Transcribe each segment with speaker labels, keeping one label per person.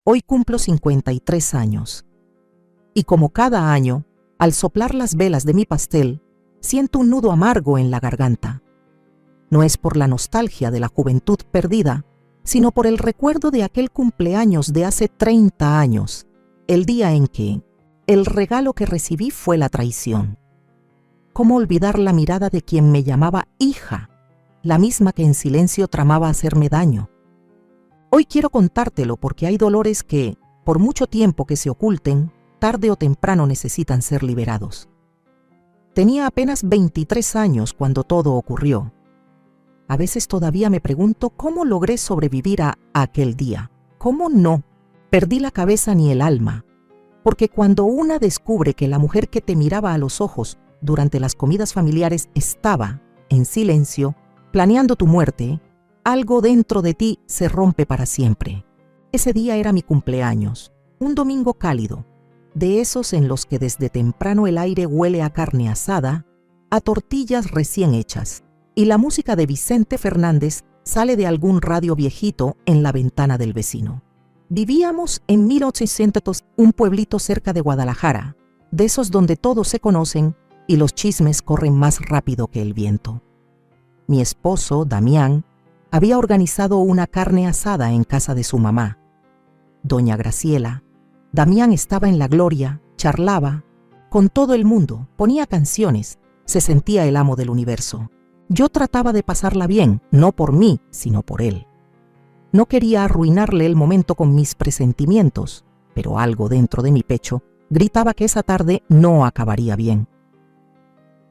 Speaker 1: Hoy cumplo 53 años. Y como cada año, al soplar las velas de mi pastel, siento un nudo amargo en la garganta. No es por la nostalgia de la juventud perdida, sino por el recuerdo de aquel cumpleaños de hace 30 años, el día en que el regalo que recibí fue la traición. ¿Cómo olvidar la mirada de quien me llamaba hija, la misma que en silencio tramaba hacerme daño? Hoy quiero contártelo porque hay dolores que, por mucho tiempo que se oculten, tarde o temprano necesitan ser liberados. Tenía apenas 23 años cuando todo ocurrió. A veces todavía me pregunto cómo logré sobrevivir a aquel día. ¿Cómo no? Perdí la cabeza ni el alma. Porque cuando una descubre que la mujer que te miraba a los ojos durante las comidas familiares estaba, en silencio, planeando tu muerte, algo dentro de ti se rompe para siempre. Ese día era mi cumpleaños, un domingo cálido, de esos en los que desde temprano el aire huele a carne asada, a tortillas recién hechas, y la música de Vicente Fernández sale de algún radio viejito en la ventana del vecino. Vivíamos en 1800, un pueblito cerca de Guadalajara, de esos donde todos se conocen y los chismes corren más rápido que el viento. Mi esposo, Damián, había organizado una carne asada en casa de su mamá. Doña Graciela, Damián estaba en la gloria, charlaba con todo el mundo, ponía canciones, se sentía el amo del universo. Yo trataba de pasarla bien, no por mí, sino por él. No quería arruinarle el momento con mis presentimientos, pero algo dentro de mi pecho gritaba que esa tarde no acabaría bien.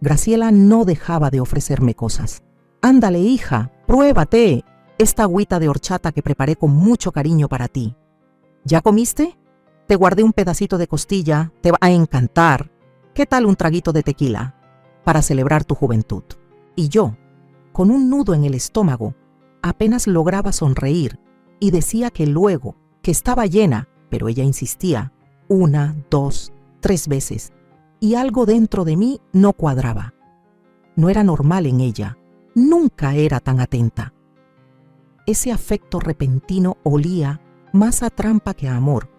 Speaker 1: Graciela no dejaba de ofrecerme cosas. «Ándale, hija, pruébate esta agüita de horchata que preparé con mucho cariño para ti. ¿Ya comiste? Te guardé un pedacito de costilla, te va a encantar. ¿Qué tal un traguito de tequila? Para celebrar tu juventud». Y yo, con un nudo en el estómago, apenas lograba sonreír y decía que luego, que estaba llena, pero ella insistía, 1, 2, 3 veces, y algo dentro de mí no cuadraba. No era normal en ella, nunca era tan atenta. Ese afecto repentino olía más a trampa que a amor,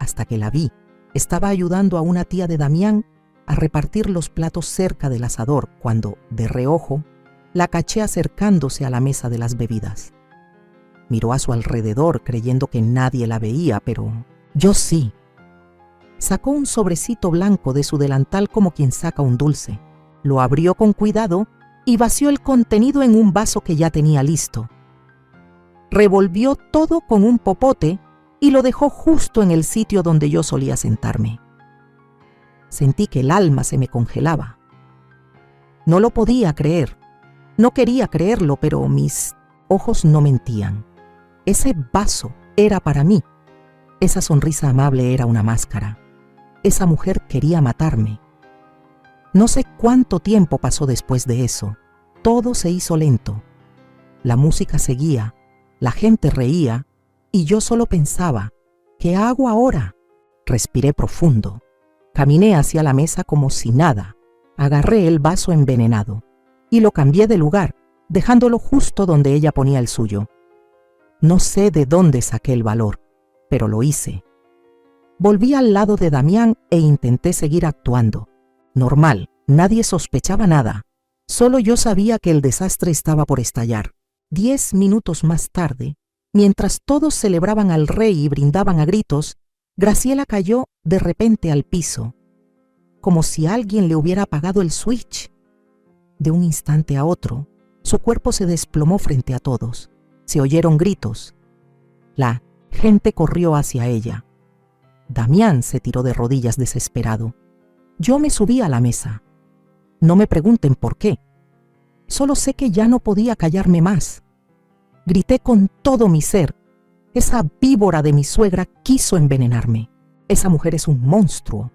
Speaker 1: hasta que la vi. Estaba ayudando a una tía de Damián a repartir los platos cerca del asador cuando, de reojo, la caché acercándose a la mesa de las bebidas. Miró a su alrededor creyendo que nadie la veía, pero yo sí. Sacó un sobrecito blanco de su delantal como quien saca un dulce. Lo abrió con cuidado y vació el contenido en un vaso que ya tenía listo. Revolvió todo con un popote y lo dejó justo en el sitio donde yo solía sentarme. Sentí que el alma se me congelaba. No lo podía creer. No quería creerlo, pero mis ojos no mentían. Ese vaso era para mí. Esa sonrisa amable era una máscara. Esa mujer quería matarme. No sé cuánto tiempo pasó después de eso. Todo se hizo lento. La música seguía, la gente reía, y yo solo pensaba, ¿qué hago ahora? Respiré profundo. Caminé hacia la mesa como si nada. Agarré el vaso envenenado y lo cambié de lugar, dejándolo justo donde ella ponía el suyo. No sé de dónde saqué el valor, pero lo hice. Volví al lado de Damián e intenté seguir actuando. Normal, nadie sospechaba nada. Solo yo sabía que el desastre estaba por estallar. 10 minutos más tarde, mientras todos celebraban al rey y brindaban a gritos, Graciela cayó de repente al piso, como si alguien le hubiera apagado el switch. De un instante a otro, su cuerpo se desplomó frente a todos. Se oyeron gritos. La gente corrió hacia ella. Damián se tiró de rodillas desesperado. Yo me subí a la mesa. No me pregunten por qué. Solo sé que ya no podía callarme más. Grité con todo mi ser. Esa víbora de mi suegra quiso envenenarme. Esa mujer es un monstruo.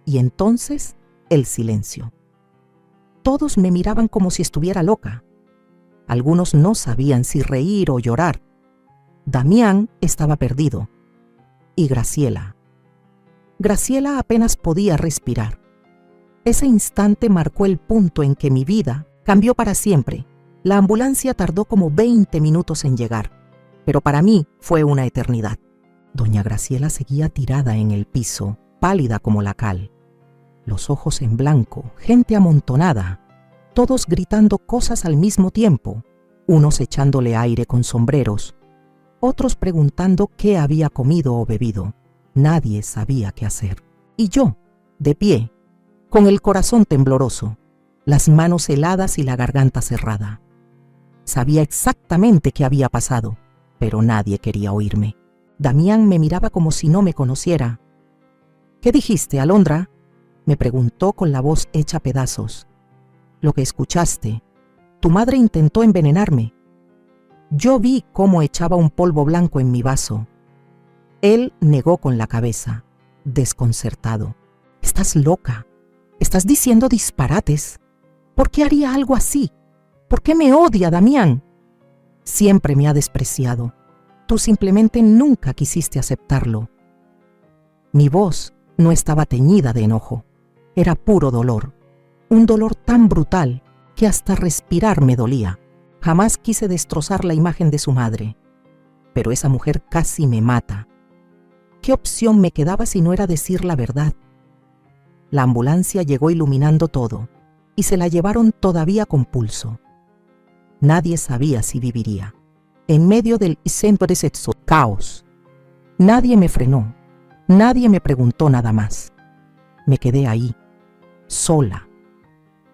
Speaker 1: Y entonces, el silencio. Todos me miraban como si estuviera loca. Algunos no sabían si reír o llorar. Damián estaba perdido. Y Graciela. Graciela apenas podía respirar. Ese instante marcó el punto en que mi vida cambió para siempre. La ambulancia tardó como 20 minutos en llegar, pero para mí fue una eternidad. Doña Graciela seguía tirada en el piso, pálida como la cal. Los ojos en blanco, gente amontonada, todos gritando cosas al mismo tiempo, unos echándole aire con sombreros, otros preguntando qué había comido o bebido. Nadie sabía qué hacer. Y yo, de pie, con el corazón tembloroso, las manos heladas y la garganta cerrada. Sabía exactamente qué había pasado, pero nadie quería oírme. Damián me miraba como si no me conociera. «¿Qué dijiste, Alondra?», me preguntó con la voz hecha pedazos. «Lo que escuchaste. Tu madre intentó envenenarme. Yo vi cómo echaba un polvo blanco en mi vaso». Él negó con la cabeza, desconcertado. «Estás loca. Estás diciendo disparates. ¿Por qué haría algo así? ¿Por qué me odia, Damián? Siempre me ha despreciado. Tú simplemente nunca quisiste aceptarlo». Mi voz no estaba teñida de enojo. Era puro dolor. Un dolor tan brutal que hasta respirar me dolía. Jamás quise destrozar la imagen de su madre. Pero esa mujer casi me mata. ¿Qué opción me quedaba si no era decir la verdad? La ambulancia llegó iluminando todo y se la llevaron todavía con pulso. Nadie sabía si viviría. En medio del caos. Nadie me frenó. Nadie me preguntó nada más. Me quedé ahí, sola,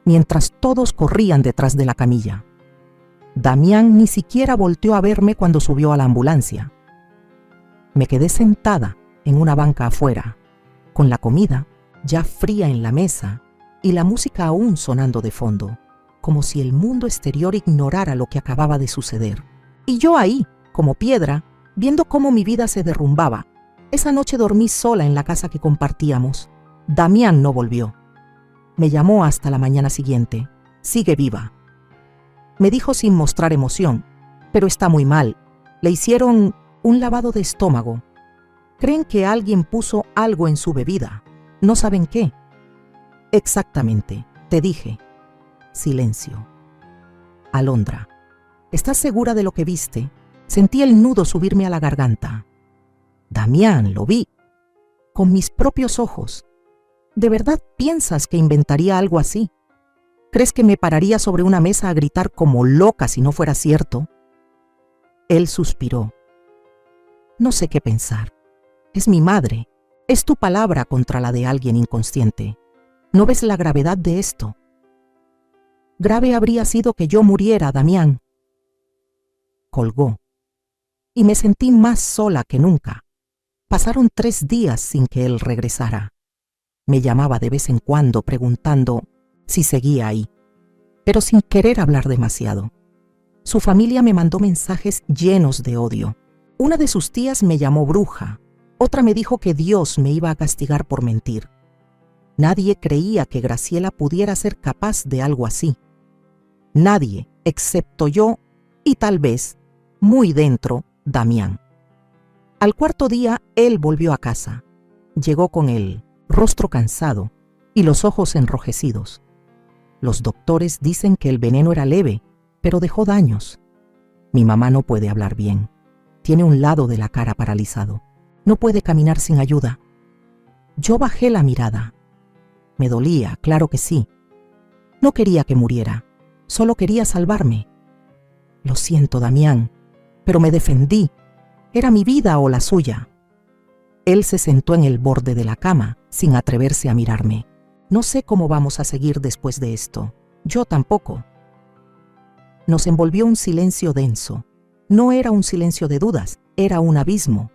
Speaker 1: mientras todos corrían detrás de la camilla. Damián ni siquiera volteó a verme cuando subió a la ambulancia. Me quedé sentada en una banca afuera, con la comida ya fría en la mesa y la música aún sonando de fondo, como si el mundo exterior ignorara lo que acababa de suceder. Y yo ahí, como piedra, viendo cómo mi vida se derrumbaba. Esa noche dormí sola en la casa que compartíamos. Damián no volvió. Me llamó hasta la mañana siguiente. «Sigue viva», me dijo sin mostrar emoción, «pero está muy mal. Le hicieron un lavado de estómago. Creen que alguien puso algo en su bebida. No saben qué». «Exactamente, te dije». Silencio. «Alondra, ¿estás segura de lo que viste?». Sentí el nudo subirme a la garganta. «Damián, lo vi. Con mis propios ojos. ¿De verdad piensas que inventaría algo así? ¿Crees que me pararía sobre una mesa a gritar como loca si no fuera cierto?». Él suspiró. «No sé qué pensar. Es mi madre. Es tu palabra contra la de alguien inconsciente. ¿No ves la gravedad de esto? Grave habría sido que yo muriera, Damián». Colgó. Y me sentí más sola que nunca. Pasaron 3 días sin que él regresara. Me llamaba de vez en cuando preguntando si seguía ahí, pero sin querer hablar demasiado. Su familia me mandó mensajes llenos de odio. Una de sus tías me llamó bruja, otra me dijo que Dios me iba a castigar por mentir. Nadie creía que Graciela pudiera ser capaz de algo así. Nadie, excepto yo y tal vez, muy dentro, Damián. Al 4.º día, él volvió a casa. Llegó con el rostro cansado y los ojos enrojecidos. Los doctores dicen que el veneno era leve, pero dejó daños. Mi mamá no puede hablar bien. Tiene un lado de la cara paralizado. No puede caminar sin ayuda. Yo bajé la mirada. Me dolía, claro que sí. No quería que muriera. Solo quería salvarme. Lo siento, Damián, pero me defendí. Era mi vida o la suya. Él se sentó en el borde de la cama, sin atreverse a mirarme. No sé cómo vamos a seguir después de esto. Yo tampoco. Nos envolvió un silencio denso. No era un silencio de dudas, era un abismo.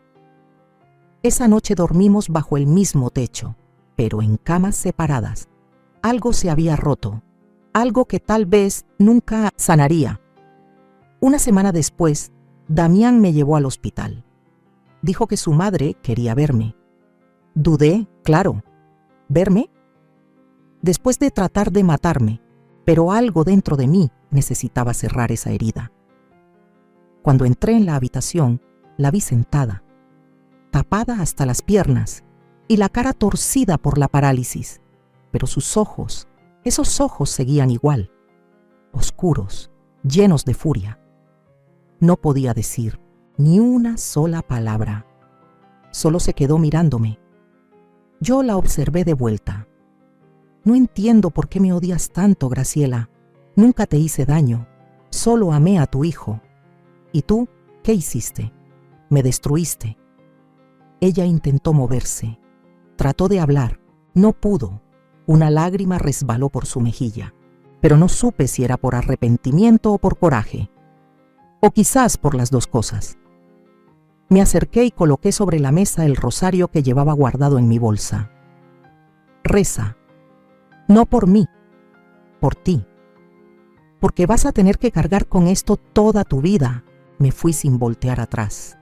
Speaker 1: Esa noche dormimos bajo el mismo techo, pero en camas separadas. Algo se había roto, algo que tal vez nunca sanaría. Una semana después, Damián me llevó al hospital. Dijo que su madre quería verme. Dudé, claro. ¿Verme? Después de tratar de matarme, pero algo dentro de mí necesitaba cerrar esa herida. Cuando entré en la habitación, la vi sentada, tapada hasta las piernas y la cara torcida por la parálisis, pero sus ojos, esos ojos seguían igual, oscuros, llenos de furia. No podía decir ni una sola palabra. Solo se quedó mirándome. Yo la observé de vuelta. No entiendo por qué me odias tanto, Graciela. Nunca te hice daño. Solo amé a tu hijo. ¿Y tú qué hiciste? Me destruiste. Ella intentó moverse. Trató de hablar. No pudo. Una lágrima resbaló por su mejilla. Pero no supe si era por arrepentimiento o por coraje. O quizás por las dos cosas. Me acerqué y coloqué sobre la mesa el rosario que llevaba guardado en mi bolsa. Reza. No por mí, por ti. Porque vas a tener que cargar con esto toda tu vida. Me fui sin voltear atrás.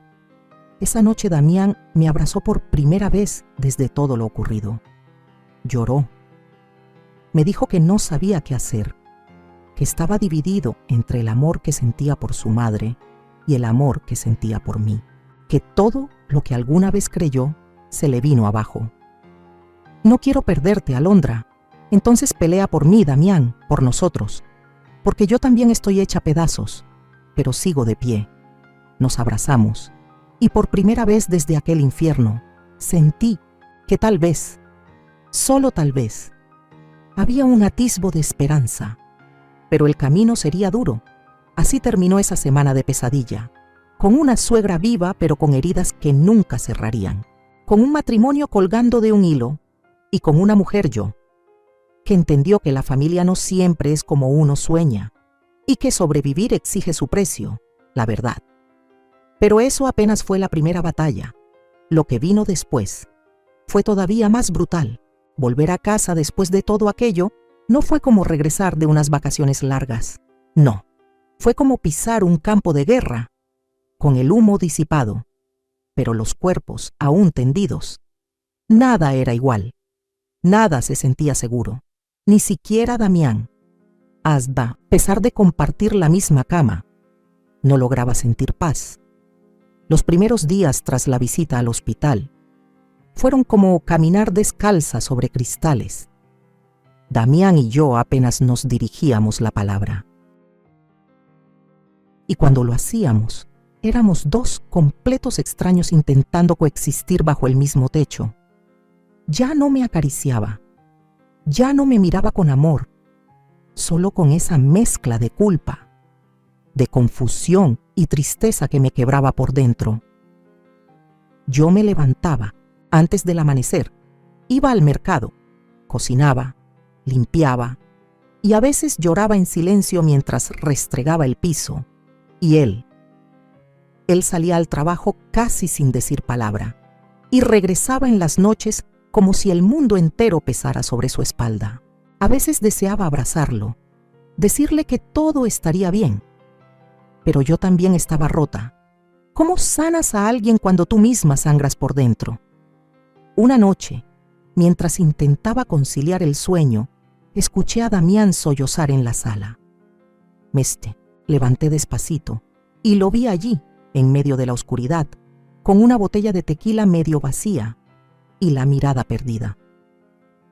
Speaker 1: Esa noche Damián me abrazó por primera vez desde todo lo ocurrido. Lloró. Me dijo que no sabía qué hacer, que estaba dividido entre el amor que sentía por su madre y el amor que sentía por mí, que todo lo que alguna vez creyó se le vino abajo. No quiero perderte, Alondra. Entonces pelea por mí, Damián, por nosotros, porque yo también estoy hecha pedazos, pero sigo de pie. Nos abrazamos, y por primera vez desde aquel infierno, sentí que tal vez, solo tal vez, había un atisbo de esperanza, pero el camino sería duro. Así terminó esa semana de pesadilla, con una suegra viva pero con heridas que nunca cerrarían, con un matrimonio colgando de un hilo, y con una mujer yo, que entendió que la familia no siempre es como uno sueña y que sobrevivir exige su precio, la verdad. Pero eso apenas fue la primera batalla. Lo que vino después fue todavía más brutal. Volver a casa después de todo aquello no fue como regresar de unas vacaciones largas. No, fue como pisar un campo de guerra, con el humo disipado, pero los cuerpos aún tendidos. Nada era igual. Nada se sentía seguro. Ni siquiera Damián. Hasta, a pesar de compartir la misma cama, no lograba sentir paz. Los primeros días tras la visita al hospital fueron como caminar descalza sobre cristales. Damián y yo apenas nos dirigíamos la palabra. Y cuando lo hacíamos, éramos dos completos extraños intentando coexistir bajo el mismo techo. Ya no me acariciaba. Ya no me miraba con amor, solo con esa mezcla de culpa, de confusión y tristeza que me quebraba por dentro. Yo me levantaba antes del amanecer, iba al mercado, cocinaba, limpiaba y a veces lloraba en silencio mientras restregaba el piso. Y él salía al trabajo casi sin decir palabra y regresaba en las noches como si el mundo entero pesara sobre su espalda. A veces deseaba abrazarlo, decirle que todo estaría bien. Pero yo también estaba rota. ¿Cómo sanas a alguien cuando tú misma sangras por dentro? Una noche, mientras intentaba conciliar el sueño, escuché a Damián sollozar en la sala. Levanté despacito y lo vi allí, en medio de la oscuridad, con una botella de tequila medio vacía y la mirada perdida.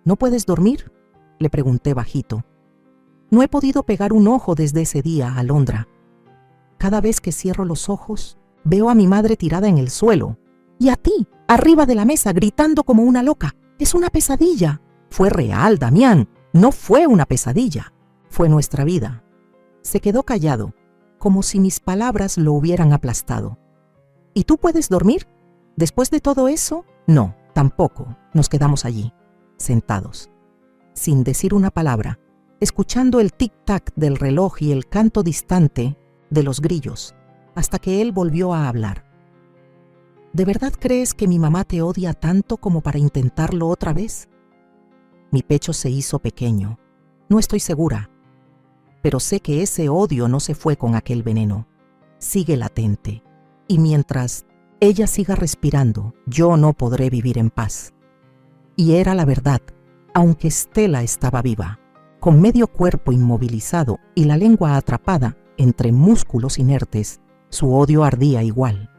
Speaker 1: ¿No puedes dormir?, le pregunté bajito. No he podido pegar un ojo desde ese día, Alondra. Cada vez que cierro los ojos, veo a mi madre tirada en el suelo y a ti, arriba de la mesa, gritando como una loca. Es una pesadilla. Fue real, Damián. No fue una pesadilla. Fue nuestra vida. Se quedó callado, como si mis palabras lo hubieran aplastado. ¿Y tú puedes dormir? Después de todo eso, no. Tampoco. Nos quedamos allí, sentados, sin decir una palabra, escuchando el tic-tac del reloj y el canto distante de los grillos, hasta que él volvió a hablar. ¿De verdad crees que mi mamá te odia tanto como para intentarlo otra vez? Mi pecho se hizo pequeño. No estoy segura, pero sé que ese odio no se fue con aquel veneno. Sigue latente, y mientras ella siga respirando, yo no podré vivir en paz. Y era la verdad, aunque Estela estaba viva, con medio cuerpo inmovilizado y la lengua atrapada entre músculos inertes, su odio ardía igual.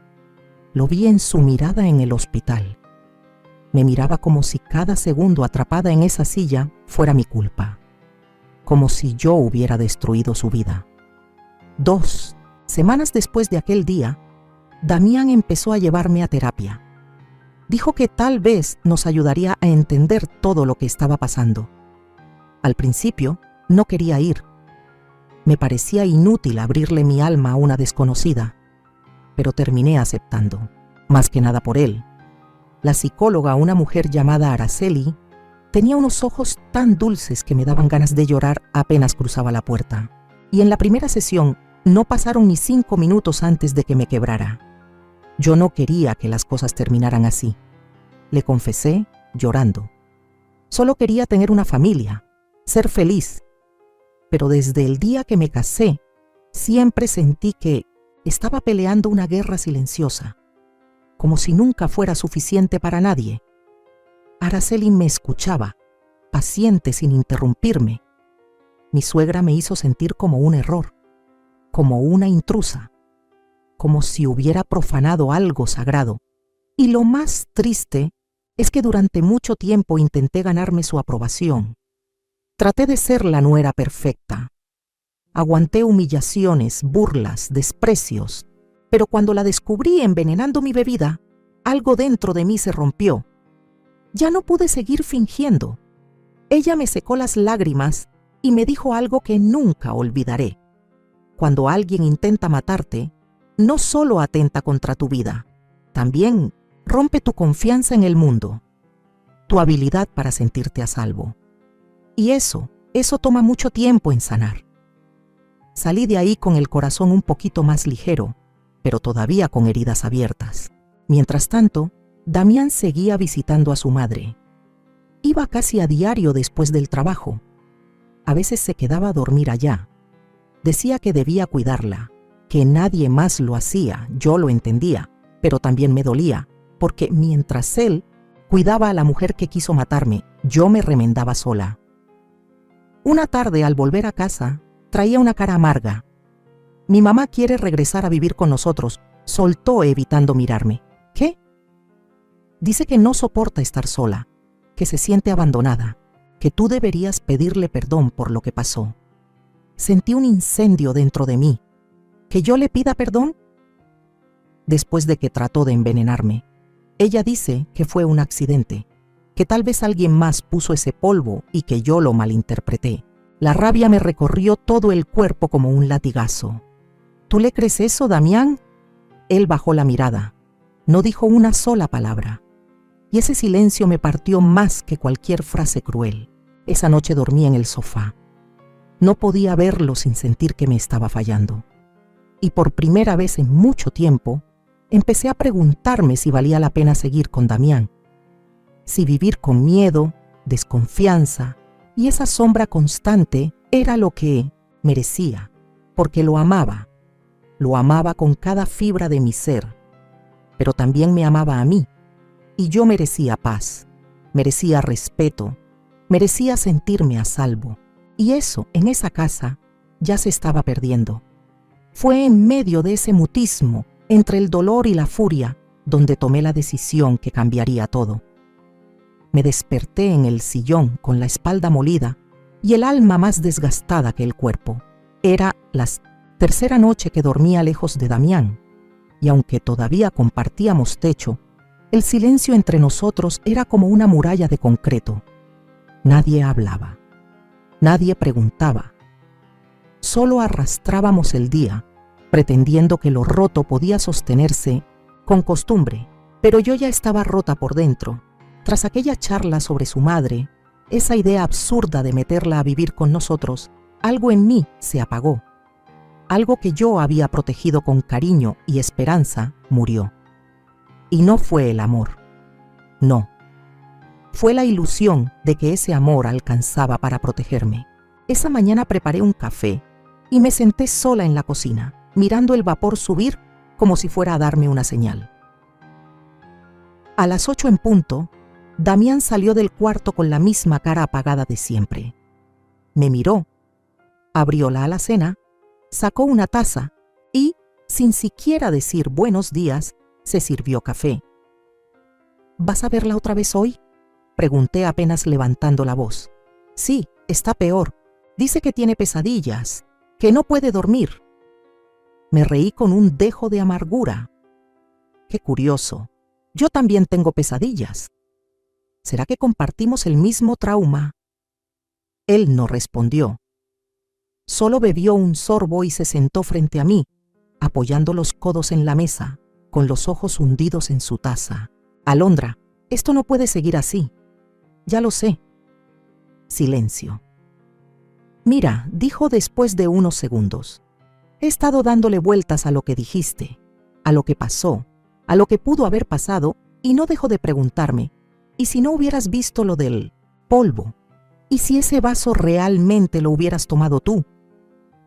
Speaker 1: Lo vi en su mirada en el hospital. Me miraba como si cada segundo atrapada en esa silla fuera mi culpa, como si yo hubiera destruido su vida. 2 semanas después de aquel día, Damián empezó a llevarme a terapia. Dijo que tal vez nos ayudaría a entender todo lo que estaba pasando. Al principio, no quería ir. Me parecía inútil abrirle mi alma a una desconocida, pero terminé aceptando, más que nada por él. La psicóloga, una mujer llamada Araceli, tenía unos ojos tan dulces que me daban ganas de llorar apenas cruzaba la puerta. Y en la primera sesión no pasaron ni 5 minutos antes de que me quebrara. Yo no quería que las cosas terminaran así. Le confesé, llorando. Solo quería tener una familia, ser feliz. Pero desde el día que me casé, siempre sentí que estaba peleando una guerra silenciosa, como si nunca fuera suficiente para nadie. Araceli me escuchaba, paciente sin interrumpirme. Mi suegra me hizo sentir como un error, como una intrusa, como si hubiera profanado algo sagrado. Y lo más triste es que durante mucho tiempo intenté ganarme su aprobación. Traté de ser la nuera perfecta. Aguanté humillaciones, burlas, desprecios, pero cuando la descubrí envenenando mi bebida, algo dentro de mí se rompió. Ya no pude seguir fingiendo. Ella me secó las lágrimas y me dijo algo que nunca olvidaré. Cuando alguien intenta matarte, no solo atenta contra tu vida, también rompe tu confianza en el mundo, tu habilidad para sentirte a salvo. Y eso toma mucho tiempo en sanar. Salí de ahí con el corazón un poquito más ligero, pero todavía con heridas abiertas. Mientras tanto, Damián seguía visitando a su madre. Iba casi a diario después del trabajo. A veces se quedaba a dormir allá. Decía que debía cuidarla, que nadie más lo hacía, yo lo entendía, pero también me dolía, porque mientras él cuidaba a la mujer que quiso matarme, yo me remendaba sola. Una tarde, al volver a casa, traía una cara amarga. Mi mamá quiere regresar a vivir con nosotros, soltó evitando mirarme. ¿Qué? Dice que no soporta estar sola, que se siente abandonada, que tú deberías pedirle perdón por lo que pasó. Sentí un incendio dentro de mí. ¿Que yo le pida perdón? Después de que trató de envenenarme, ella dice que fue un accidente, que tal vez alguien más puso ese polvo y que yo lo malinterpreté. La rabia me recorrió todo el cuerpo como un latigazo. ¿Tú le crees eso, Damián? Él bajó la mirada. No dijo una sola palabra. Y ese silencio me partió más que cualquier frase cruel. Esa noche dormí en el sofá. No podía verlo sin sentir que me estaba fallando. Y por primera vez en mucho tiempo, empecé a preguntarme si valía la pena seguir con Damián. Si vivir con miedo, desconfianza y esa sombra constante era lo que merecía, porque lo amaba con cada fibra de mi ser, pero también me amaba a mí, y yo merecía paz, merecía respeto, merecía sentirme a salvo, y eso en esa casa ya se estaba perdiendo. Fue en medio de ese mutismo, entre el dolor y la furia, donde tomé la decisión que cambiaría todo. Me desperté en el sillón con la espalda molida y el alma más desgastada que el cuerpo. Era la tercera noche que dormía lejos de Damián, y aunque todavía compartíamos techo, el silencio entre nosotros era como una muralla de concreto. Nadie hablaba, nadie preguntaba. Solo arrastrábamos el día, pretendiendo que lo roto podía sostenerse con costumbre, pero yo ya estaba rota por dentro. Tras aquella charla sobre su madre, esa idea absurda de meterla a vivir con nosotros, algo en mí se apagó. Algo que yo había protegido con cariño y esperanza murió. Y no fue el amor. No. Fue la ilusión de que ese amor alcanzaba para protegerme. Esa mañana preparé un café y me senté sola en la cocina, mirando el vapor subir como si fuera a darme una señal. A las 8 en punto, Damián salió del cuarto con la misma cara apagada de siempre. Me miró, abrió la alacena, sacó una taza y, sin siquiera decir buenos días, se sirvió café. ¿Vas a verla otra vez hoy?, pregunté apenas levantando la voz. Sí, está peor. Dice que tiene pesadillas, que no puede dormir. Me reí con un dejo de amargura. Qué curioso. Yo también tengo pesadillas. ¿Será que compartimos el mismo trauma? Él no respondió. Solo bebió un sorbo y se sentó frente a mí, apoyando los codos en la mesa, con los ojos hundidos en su taza. Alondra, esto no puede seguir así. Ya lo sé. Silencio. Mira, dijo después de unos segundos. He estado dándole vueltas a lo que dijiste, a lo que pasó, a lo que pudo haber pasado, y no dejo de preguntarme, ¿y si no hubieras visto lo del polvo? ¿Y si ese vaso realmente lo hubieras tomado tú?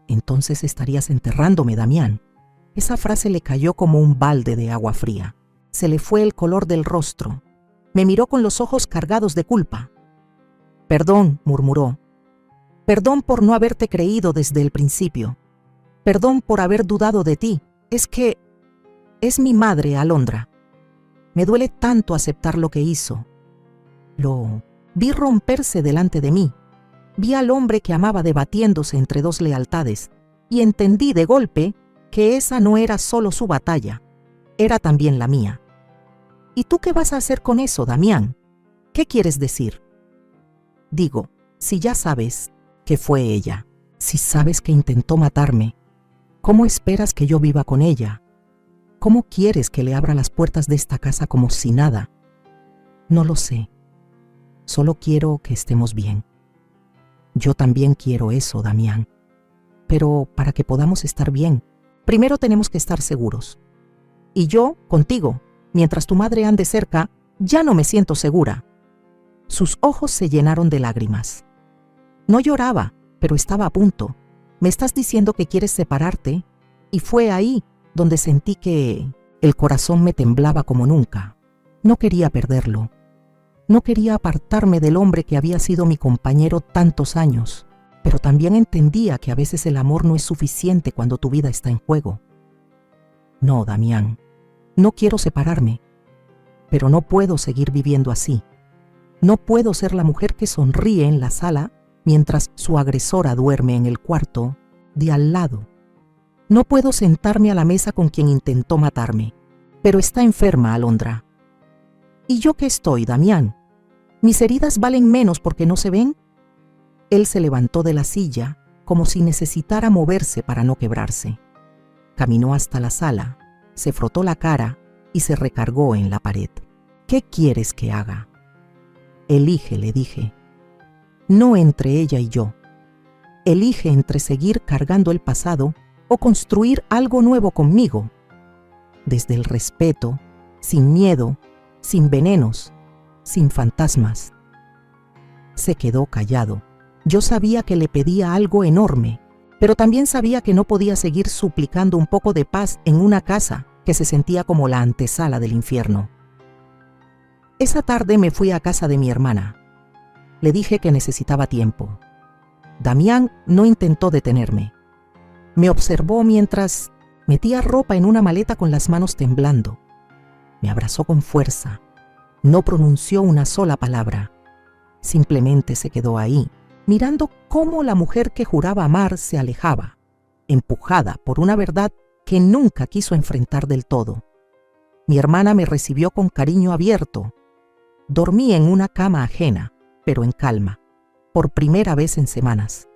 Speaker 1: Entonces estarías enterrándome, Damián. Esa frase le cayó como un balde de agua fría. Se le fue el color del rostro. Me miró con los ojos cargados de culpa. Perdón, murmuró. Perdón por no haberte creído desde el principio. Perdón por haber dudado de ti. Es que es mi madre, Alondra. Me duele tanto aceptar lo que hizo. Lo vi romperse delante de mí. Vi al hombre que amaba debatiéndose entre dos lealtades y entendí de golpe que esa no era solo su batalla, era también la mía. ¿Y tú qué vas a hacer con eso, Damián? ¿Qué quieres decir? Digo, si ya sabes que fue ella, si sabes que intentó matarme, ¿cómo esperas que yo viva con ella? ¿Cómo quieres que le abra las puertas de esta casa como si nada? No lo sé. Solo quiero que estemos bien. Yo también quiero eso, Damián. Pero para que podamos estar bien, primero tenemos que estar seguros. Y yo, contigo, mientras tu madre ande cerca, ya no me siento segura. Sus ojos se llenaron de lágrimas. No lloraba, pero estaba a punto. Me estás diciendo que quieres separarte, y fue ahí donde sentí que el corazón me temblaba como nunca. No quería perderlo. No quería apartarme del hombre que había sido mi compañero tantos años, pero también entendía que a veces el amor no es suficiente cuando tu vida está en juego. No, Damián, no quiero separarme, pero no puedo seguir viviendo así. No puedo ser la mujer que sonríe en la sala mientras su agresora duerme en el cuarto de al lado. No puedo sentarme a la mesa con quien intentó matarme, pero está enferma, Alondra. ¿Y yo qué estoy, Damián? ¿Mis heridas valen menos porque no se ven? Él se levantó de la silla como si necesitara moverse para no quebrarse. Caminó hasta la sala, se frotó la cara y se recargó en la pared. ¿Qué quieres que haga? Elige, le dije. No entre ella y yo. Elige entre seguir cargando el pasado o construir algo nuevo conmigo. Desde el respeto, sin miedo, sin venenos, sin fantasmas. Se quedó callado. Yo sabía que le pedía algo enorme, pero también sabía que no podía seguir suplicando un poco de paz en una casa que se sentía como la antesala del infierno. Esa tarde me fui a casa de mi hermana. Le dije que necesitaba tiempo. Damián no intentó detenerme. Me observó mientras metía ropa en una maleta con las manos temblando. Me abrazó con fuerza. No pronunció una sola palabra. Simplemente se quedó ahí, mirando cómo la mujer que juraba amar se alejaba, empujada por una verdad que nunca quiso enfrentar del todo. Mi hermana me recibió con cariño abierto. Dormí en una cama ajena, pero en calma, por primera vez en semanas.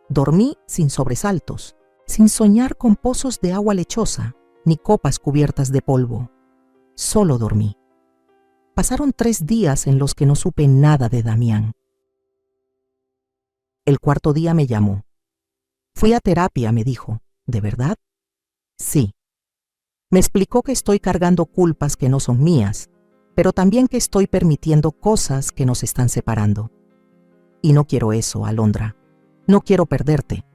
Speaker 1: Dormí sin sobresaltos, sin soñar con pozos de agua lechosa, ni copas cubiertas de polvo. Solo dormí. Pasaron 3 días en los que no supe nada de Damián. El cuarto día me llamó. Fui a terapia, me dijo. ¿De verdad? Sí. Me explicó que estoy cargando culpas que no son mías, pero también que estoy permitiendo cosas que nos están separando. Y no quiero eso, Alondra. No quiero perderte.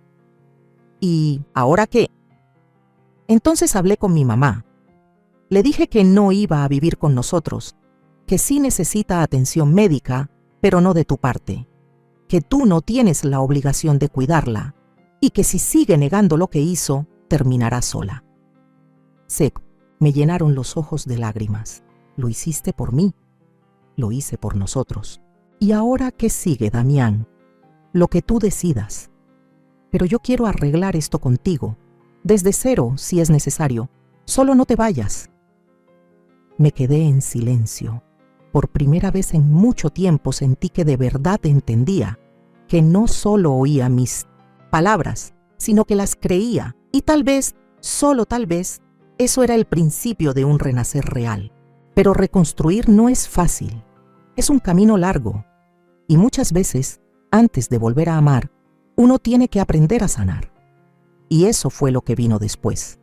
Speaker 1: ¿Y ahora qué? Entonces hablé con mi mamá. Le dije que no iba a vivir con nosotros, que sí necesita atención médica, pero no de tu parte, que tú no tienes la obligación de cuidarla y que si sigue negando lo que hizo, terminará sola. Me llenaron los ojos de lágrimas. Lo hiciste por mí, lo hice por nosotros. ¿Y ahora qué sigue, Damián? Lo que tú decidas. Pero yo quiero arreglar esto contigo, desde cero si es necesario. Solo no te vayas. Me quedé en silencio. Por primera vez en mucho tiempo sentí que de verdad entendía, que no solo oía mis palabras, sino que las creía, y tal vez, solo tal vez, eso era el principio de un renacer real. Pero reconstruir no es fácil, es un camino largo, y muchas veces, antes de volver a amar, uno tiene que aprender a sanar. Y eso fue lo que vino después.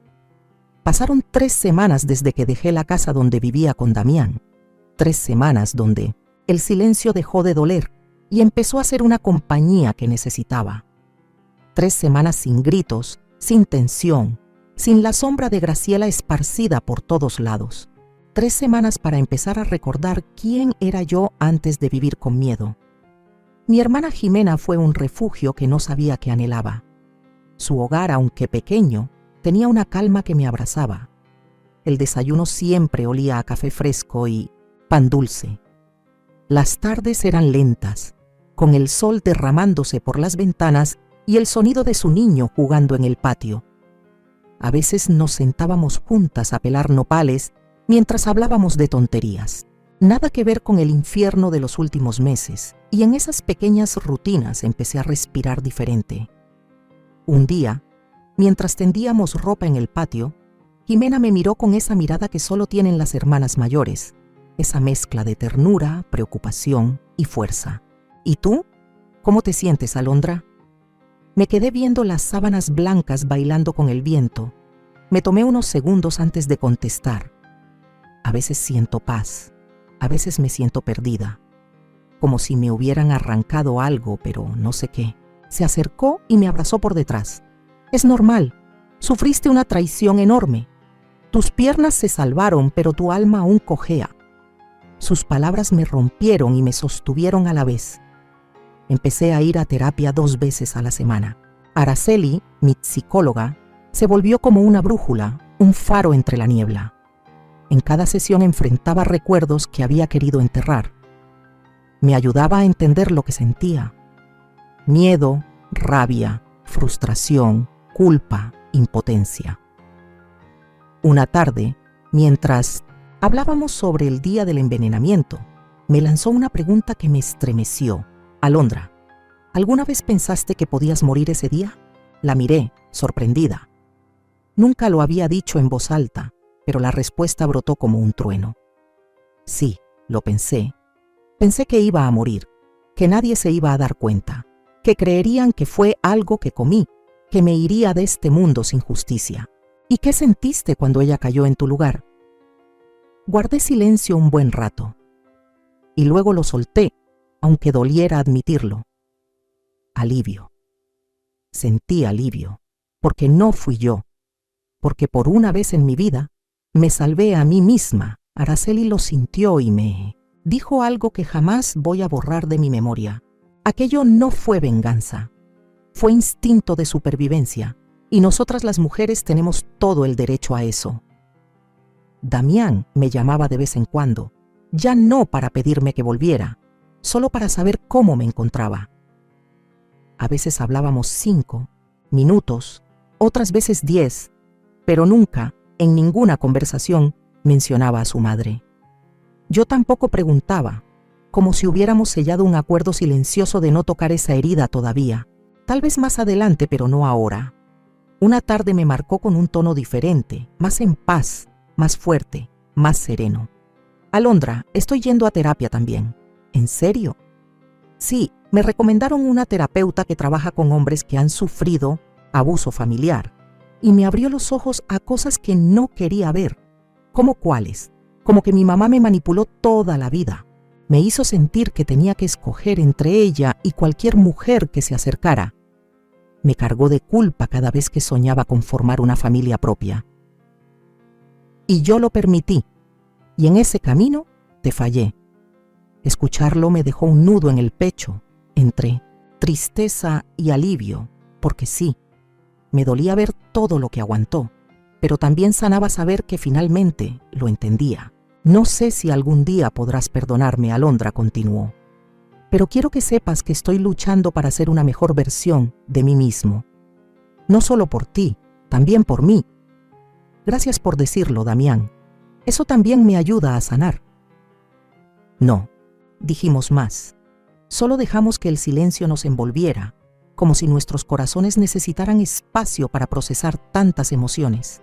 Speaker 1: Pasaron 3 semanas desde que dejé la casa donde vivía con Damián. 3 semanas donde el silencio dejó de doler y empezó a ser una compañía que necesitaba. 3 semanas sin gritos, sin tensión, sin la sombra de Graciela esparcida por todos lados. 3 semanas para empezar a recordar quién era yo antes de vivir con miedo. Mi hermana Jimena fue un refugio que no sabía que anhelaba. Su hogar, aunque pequeño, tenía una calma que me abrazaba. El desayuno siempre olía a café fresco y pan dulce. Las tardes eran lentas, con el sol derramándose por las ventanas y el sonido de su niño jugando en el patio. A veces nos sentábamos juntas a pelar nopales mientras hablábamos de tonterías. Nada que ver con el infierno de los últimos meses, y en esas pequeñas rutinas empecé a respirar diferente. Un día, mientras tendíamos ropa en el patio, Jimena me miró con esa mirada que solo tienen las hermanas mayores, esa mezcla de ternura, preocupación y fuerza. ¿Y tú? ¿Cómo te sientes, Alondra? Me quedé viendo las sábanas blancas bailando con el viento. Me tomé unos segundos antes de contestar. A veces siento paz, a veces me siento perdida, como si me hubieran arrancado algo, pero no sé qué. Se acercó y me abrazó por detrás. Es normal, sufriste una traición enorme. Tus piernas se salvaron, pero tu alma aún cojea. Sus palabras me rompieron y me sostuvieron a la vez. Empecé a ir a terapia 2 veces a la semana. Araceli, mi psicóloga, se volvió como una brújula, un faro entre la niebla. En cada sesión enfrentaba recuerdos que había querido enterrar. Me ayudaba a entender lo que sentía. Miedo, rabia, frustración, culpa, impotencia. Una tarde, mientras hablábamos sobre el día del envenenamiento, me lanzó una pregunta que me estremeció. Alondra, ¿alguna vez pensaste que podías morir ese día? La miré, sorprendida. Nunca lo había dicho en voz alta, pero la respuesta brotó como un trueno. Sí, lo pensé. Pensé que iba a morir, que nadie se iba a dar cuenta, que creerían que fue algo que comí, que me iría de este mundo sin justicia. ¿Y qué sentiste cuando ella cayó en tu lugar? Guardé silencio un buen rato, y luego lo solté, aunque doliera admitirlo. Alivio. Sentí alivio, porque no fui yo, porque por una vez en mi vida me salvé a mí misma. Araceli lo sintió y me dijo algo que jamás voy a borrar de mi memoria. Aquello no fue venganza, fue instinto de supervivencia, y nosotras las mujeres tenemos todo el derecho a eso. Damián me llamaba de vez en cuando, ya no para pedirme que volviera, solo para saber cómo me encontraba. A veces hablábamos 5 minutos, otras veces 10, pero nunca, en ninguna conversación, mencionaba a su madre. Yo tampoco preguntaba, como si hubiéramos sellado un acuerdo silencioso de no tocar esa herida todavía. Tal vez más adelante, pero no ahora. Una tarde me marcó con un tono diferente, más en paz, más fuerte, más sereno. Alondra, estoy yendo a terapia también. ¿En serio? Sí, me recomendaron una terapeuta que trabaja con hombres que han sufrido abuso familiar, y me abrió los ojos a cosas que no quería ver. ¿Cómo cuáles? Como que mi mamá me manipuló toda la vida. Me hizo sentir que tenía que escoger entre ella y cualquier mujer que se acercara. Me cargó de culpa cada vez que soñaba con formar una familia propia. Y yo lo permití, y en ese camino te fallé. Escucharlo me dejó un nudo en el pecho, entre tristeza y alivio, porque sí, me dolía ver todo lo que aguantó, pero también sanaba saber que finalmente lo entendía. No sé si algún día podrás perdonarme, Alondra, continuó, pero quiero que sepas que estoy luchando para ser una mejor versión de mí mismo. No solo por ti, también por mí. Gracias por decirlo, Damián. Eso también me ayuda a sanar. No, dijimos más. Solo dejamos que el silencio nos envolviera, como si nuestros corazones necesitaran espacio para procesar tantas emociones.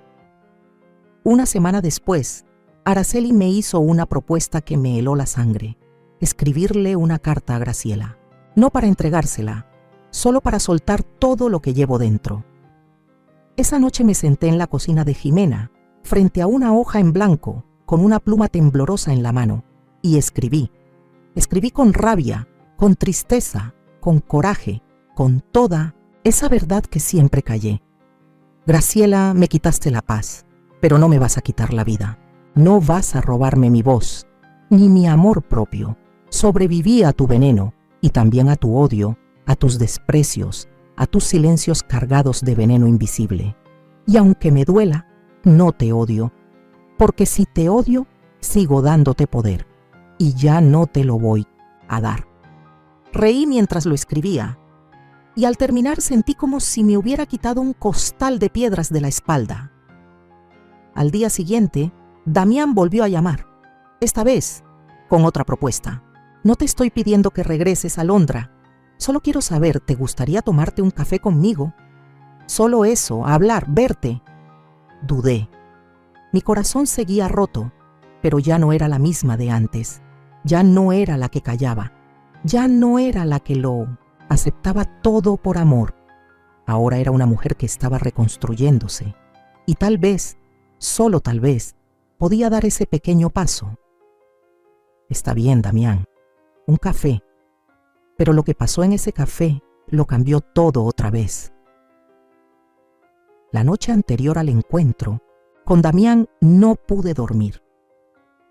Speaker 1: Una semana después, Araceli me hizo una propuesta que me heló la sangre: escribirle una carta a Graciela. No para entregársela, solo para soltar todo lo que llevo dentro. Esa noche me senté en la cocina de Jimena, frente a una hoja en blanco, con una pluma temblorosa en la mano, y escribí. Escribí con rabia, con tristeza, con coraje, con toda esa verdad que siempre callé. Graciela, me quitaste la paz, pero no me vas a quitar la vida. No vas a robarme mi voz, ni mi amor propio. Sobreviví a tu veneno y también a tu odio, a tus desprecios, a tus silencios cargados de veneno invisible. Y aunque me duela, no te odio, porque si te odio, sigo dándote poder, y ya no te lo voy a dar. Reí mientras lo escribía, y al terminar sentí como si me hubiera quitado un costal de piedras de la espalda. Al día siguiente, Damián volvió a llamar, esta vez con otra propuesta. No te estoy pidiendo que regreses a Londra, solo quiero saber, ¿te gustaría tomarte un café conmigo? Solo eso, hablar, verte. Dudé. Mi corazón seguía roto, pero ya no era la misma de antes. Ya no era la que callaba. Ya no era la que lo aceptaba todo por amor. Ahora era una mujer que estaba reconstruyéndose. Y tal vez, solo tal vez, podía dar ese pequeño paso. Está bien, Damián. Un café. Pero lo que pasó en ese café lo cambió todo otra vez. La noche anterior al encuentro, con Damián no pude dormir.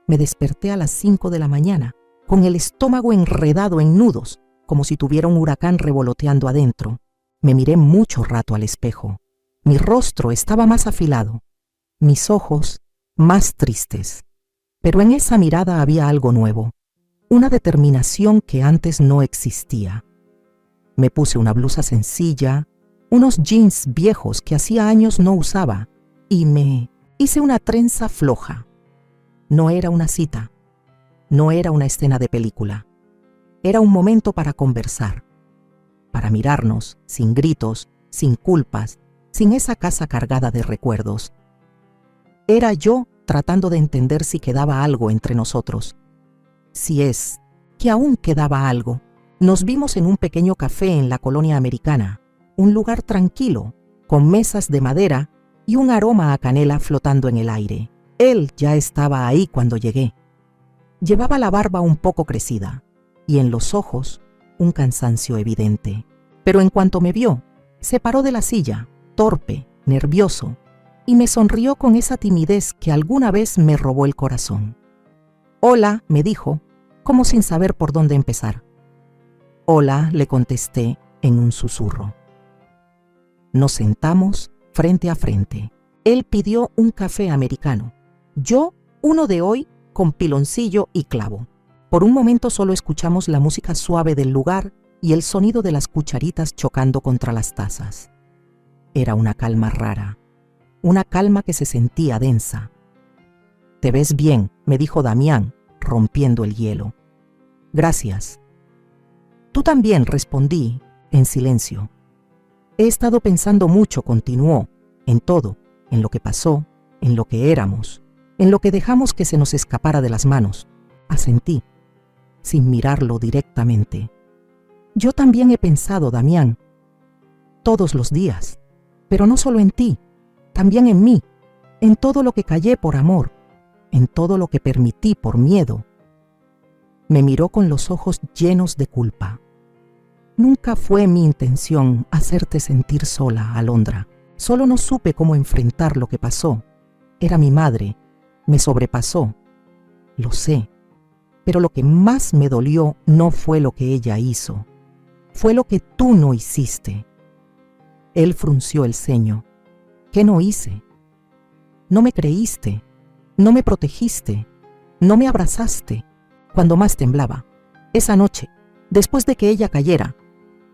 Speaker 1: Me desperté a las 5 de la mañana, con el estómago enredado en nudos, como si tuviera un huracán revoloteando adentro. Me miré mucho rato al espejo. Mi rostro estaba más afilado, mis ojos más tristes. Pero en esa mirada había algo nuevo, una determinación que antes no existía. Me puse una blusa sencilla, unos jeans viejos que hacía años no usaba, y me hice una trenza floja. No era una cita, no era una escena de película. Era un momento para conversar, para mirarnos, sin gritos, sin culpas, sin esa casa cargada de recuerdos. Era yo tratando de entender si quedaba algo entre nosotros. Si es que aún quedaba algo. Nos vimos en un pequeño café en la colonia americana, un lugar tranquilo, con mesas de madera y un aroma a canela flotando en el aire. Él ya estaba ahí cuando llegué. Llevaba la barba un poco crecida y en los ojos un cansancio evidente. Pero en cuanto me vio, se paró de la silla, torpe, nervioso, y me sonrió con esa timidez que alguna vez me robó el corazón. «Hola», me dijo, como sin saber por dónde empezar. «Hola», le contesté en un susurro. Nos sentamos frente a frente. Él pidió un café americano. Yo, uno de hoy, con piloncillo y clavo. Por un momento solo escuchamos la música suave del lugar y el sonido de las cucharitas chocando contra las tazas. Era una calma rara, una calma que se sentía densa. «Te ves bien», me dijo Damián, rompiendo el hielo. «Gracias». «Tú también», respondí, en silencio. «He estado pensando mucho», continuó, «en todo, en lo que pasó, en lo que éramos, en lo que dejamos que se nos escapara de las manos». Asentí, sin mirarlo directamente. «Yo también he pensado, Damián, todos los días, pero no solo en ti, también en mí, en todo lo que callé por amor, en todo lo que permití por miedo». Me miró con los ojos llenos de culpa. «Nunca fue mi intención hacerte sentir sola, Alondra. Solo no supe cómo enfrentar lo que pasó. Era mi madre, me sobrepasó. Lo sé, pero lo que más me dolió no fue lo que ella hizo. Fue lo que tú no hiciste». Él frunció el ceño. «¿Qué no hice? No me creíste, no me protegiste, no me abrazaste cuando más temblaba. Esa noche, después de que ella cayera,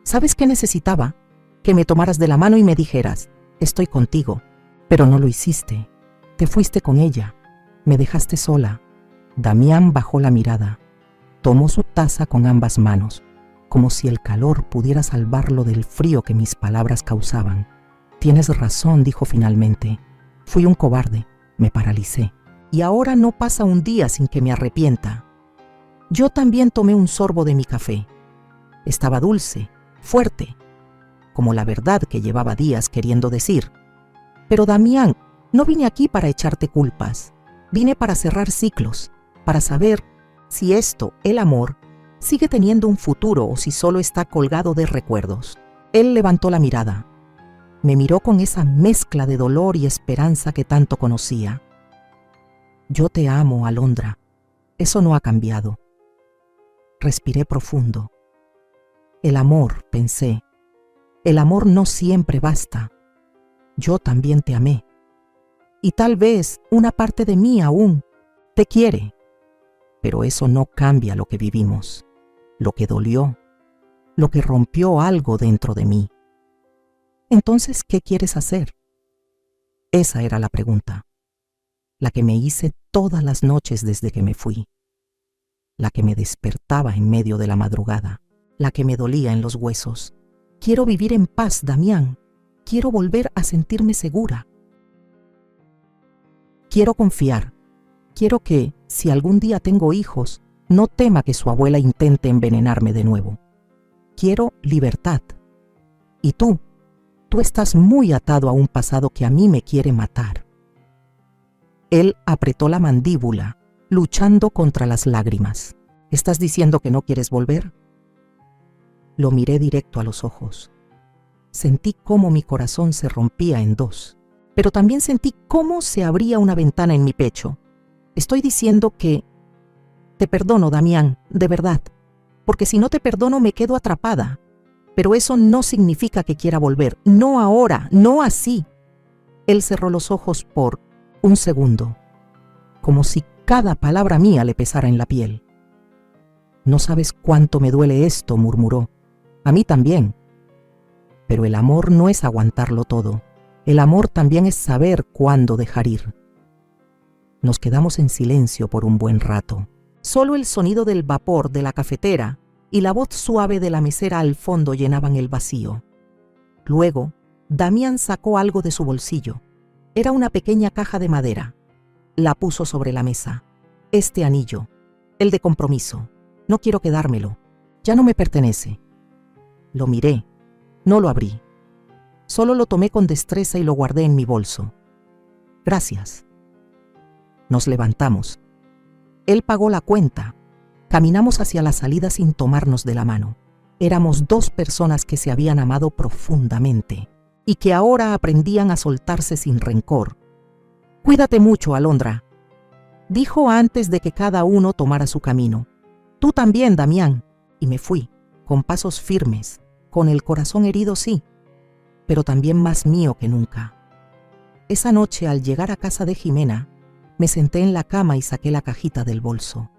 Speaker 1: ¿sabes qué necesitaba? Que me tomaras de la mano y me dijeras, estoy contigo, pero no lo hiciste. Te fuiste con ella, Me dejaste sola. Damián bajó la mirada. Tomó su taza con ambas manos, como si el calor pudiera salvarlo del frío que mis palabras causaban. Tienes razón, dijo finalmente. Fui un cobarde, me paralicé. Y ahora no pasa un día sin que me arrepienta. Yo también tomé un sorbo de mi café. Estaba dulce, fuerte, como la verdad que llevaba días queriendo decir. Pero Damián, no vine aquí para echarte culpas. Vine para cerrar ciclos, para saber si esto, el amor, sigue teniendo un futuro o si solo está colgado de recuerdos. Él levantó la mirada. Me miró con esa mezcla de dolor y esperanza que tanto conocía. Yo te amo, Alondra. Eso no ha cambiado. Respiré profundo. El amor, pensé. El amor no siempre basta. Yo también te amé. Y tal vez una parte de mí aún te quiere. Pero eso no cambia lo que vivimos, lo que dolió, lo que rompió algo dentro de mí. Entonces, ¿qué quieres hacer? Esa era la pregunta, la que me hice todas las noches desde que me fui, la que me despertaba en medio de la madrugada, la que me dolía en los huesos. Quiero vivir en paz, Damián. Quiero volver a sentirme segura. Quiero confiar. Quiero que, si algún día tengo hijos, no tema que su abuela intente envenenarme de nuevo. Quiero libertad. Y tú estás muy atado a un pasado que a mí me quiere matar. Él apretó la mandíbula, luchando contra las lágrimas. ¿Estás diciendo que no quieres volver? Lo miré directo a los ojos. Sentí cómo mi corazón se rompía en dos, pero también sentí cómo se abría una ventana en mi pecho. Estoy diciendo que te perdono, Damián, de verdad, porque si no te perdono me quedo atrapada. Pero eso no significa que quiera volver, no ahora, no así. Él cerró los ojos por un segundo, como si cada palabra mía le pesara en la piel. No sabes cuánto me duele esto, murmuró. A mí también. Pero el amor no es aguantarlo todo. El amor también es saber cuándo dejar ir. Nos quedamos en silencio por un buen rato. Solo el sonido del vapor de la cafetera y la voz suave de la mesera al fondo llenaban el vacío. Luego, Damián sacó algo de su bolsillo. Era una pequeña caja de madera. La puso sobre la mesa. Este anillo, el de compromiso. No quiero quedármelo. Ya no me pertenece. Lo miré. No lo abrí. Solo lo tomé con destreza y lo guardé en mi bolso. Gracias. Nos levantamos. Él pagó la cuenta. Caminamos hacia la salida sin tomarnos de la mano. Éramos dos personas que se habían amado profundamente y que ahora aprendían a soltarse sin rencor. Cuídate mucho, Alondra, dijo antes de que cada uno tomara su camino. Tú también, Damián. Y me fui, con pasos firmes, con el corazón herido, sí, pero también más mío que nunca. Esa noche, al llegar a casa de Jimena, me senté en la cama y saqué la cajita del bolso.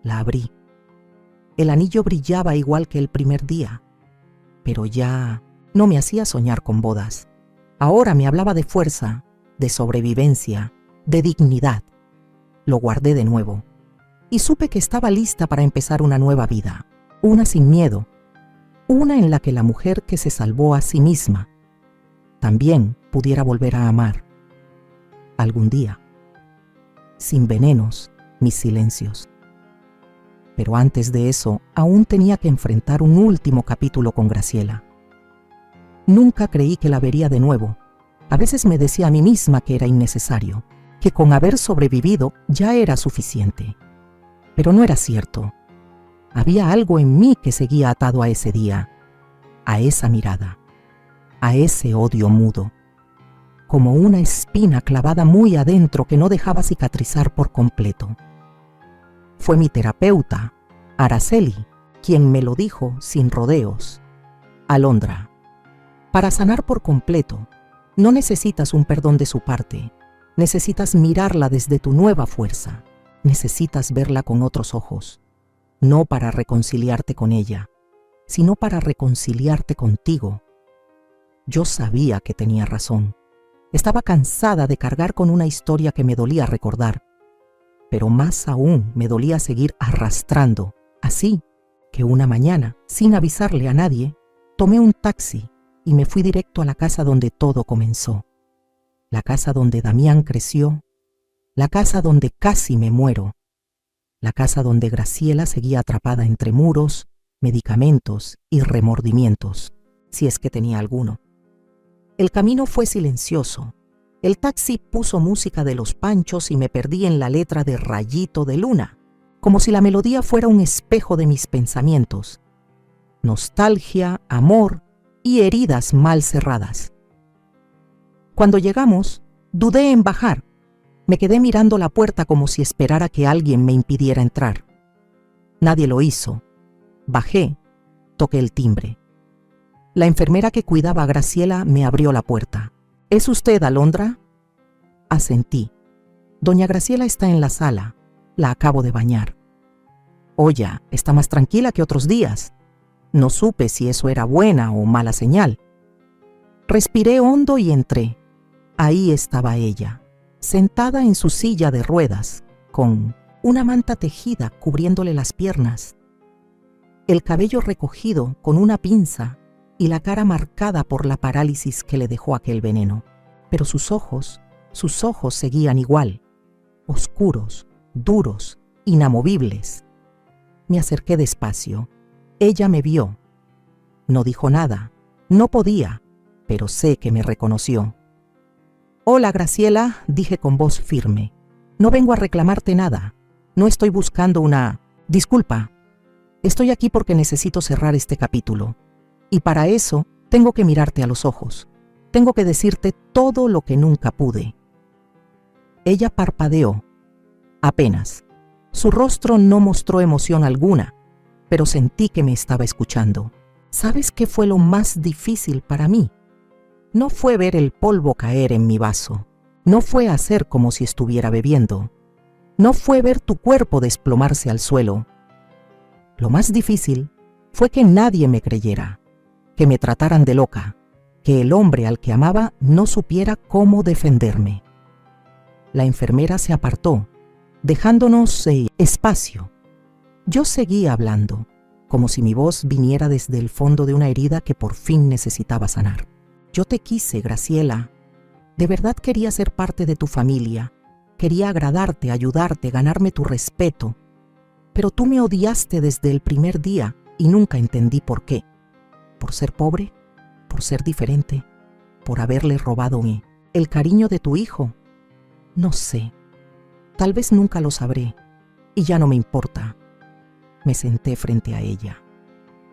Speaker 1: La abrí. El anillo brillaba igual que el primer día, pero ya no me hacía soñar con bodas. Ahora me hablaba de fuerza, de sobrevivencia, de dignidad. Lo guardé de nuevo y supe que estaba lista para empezar una nueva vida, una sin miedo, una en la que la mujer que se salvó a sí misma también pudiera volver a amar. Algún día, sin venenos ni silencios. Pero antes de eso, aún tenía que enfrentar un último capítulo con Graciela. Nunca creí que la vería de nuevo. A veces me decía a mí misma que era innecesario, que con haber sobrevivido ya era suficiente. Pero no era cierto. Había algo en mí que seguía atado a ese día, a esa mirada, a ese odio mudo, como una espina clavada muy adentro que no dejaba cicatrizar por completo. Fue mi terapeuta, Araceli, quien me lo dijo sin rodeos. Alondra, para sanar por completo, no necesitas un perdón de su parte. Necesitas mirarla desde tu nueva fuerza. Necesitas verla con otros ojos. No para reconciliarte con ella, sino para reconciliarte contigo. Yo sabía que tenía razón. Estaba cansada de cargar con una historia que me dolía recordar, pero más aún me dolía seguir arrastrando, así que una mañana, sin avisarle a nadie, tomé un taxi y me fui directo a la casa donde todo comenzó. La casa donde Damián creció, la casa donde casi me muero, la casa donde Graciela seguía atrapada entre muros, medicamentos y remordimientos, si es que tenía alguno. El camino fue silencioso. El taxi puso música de Los Panchos y me perdí en la letra de Rayito de Luna, como si la melodía fuera un espejo de mis pensamientos. Nostalgia, amor y heridas mal cerradas. Cuando llegamos, dudé en bajar. Me quedé mirando la puerta como si esperara que alguien me impidiera entrar. Nadie lo hizo. Bajé, toqué el timbre. La enfermera que cuidaba a Graciela me abrió la puerta. ¿Es usted Alondra? Asentí. Doña Graciela está en la sala. La acabo de bañar. Oye, está más tranquila que otros días. No supe si eso era buena o mala señal. Respiré hondo y entré. Ahí estaba ella, sentada en su silla de ruedas, con una manta tejida cubriéndole las piernas, el cabello recogido con una pinza y la cara marcada por la parálisis que le dejó aquel veneno. Pero sus ojos seguían igual, oscuros, duros, inamovibles. Me acerqué despacio. Ella me vio. No dijo nada, no podía, pero sé que me reconoció. «Hola, Graciela», dije con voz firme. «No vengo a reclamarte nada. No estoy buscando una disculpa. Estoy aquí porque necesito cerrar este capítulo. Y para eso tengo que mirarte a los ojos. Tengo que decirte todo lo que nunca pude». Ella parpadeó. Apenas. Su rostro no mostró emoción alguna, pero sentí que me estaba escuchando. ¿Sabes qué fue lo más difícil para mí? No fue ver el polvo caer en mi vaso. No fue hacer como si estuviera bebiendo. No fue ver tu cuerpo desplomarse al suelo. Lo más difícil fue que nadie me creyera, que me trataran de loca, que el hombre al que amaba no supiera cómo defenderme. La enfermera se apartó, dejándonos espacio. Yo seguía hablando, como si mi voz viniera desde el fondo de una herida que por fin necesitaba sanar. Yo te quise, Graciela. De verdad quería ser parte de tu familia. Quería agradarte, ayudarte, ganarme tu respeto. Pero tú me odiaste desde el primer día y nunca entendí por qué. ¿Por ser pobre? ¿Por ser diferente? ¿Por haberle robado el cariño de tu hijo? No sé. Tal vez nunca lo sabré. Y ya no me importa. Me senté frente a ella.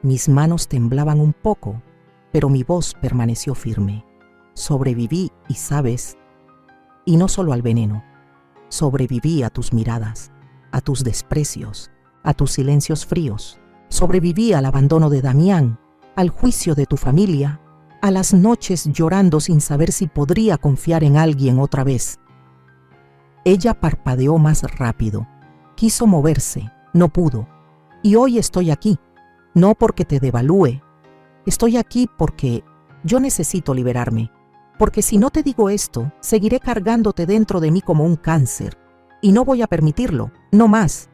Speaker 1: Mis manos temblaban un poco, pero mi voz permaneció firme. Sobreviví, y sabes, y no solo al veneno. Sobreviví a tus miradas, a tus desprecios, a tus silencios fríos. Sobreviví al abandono de Damián, al juicio de tu familia, a las noches llorando sin saber si podría confiar en alguien otra vez. Ella parpadeó más rápido. Quiso moverse, no pudo. Y hoy estoy aquí, no porque te devalúe. Estoy aquí porque yo necesito liberarme. Porque si no te digo esto, seguiré cargándote dentro de mí como un cáncer. Y no voy a permitirlo, no más.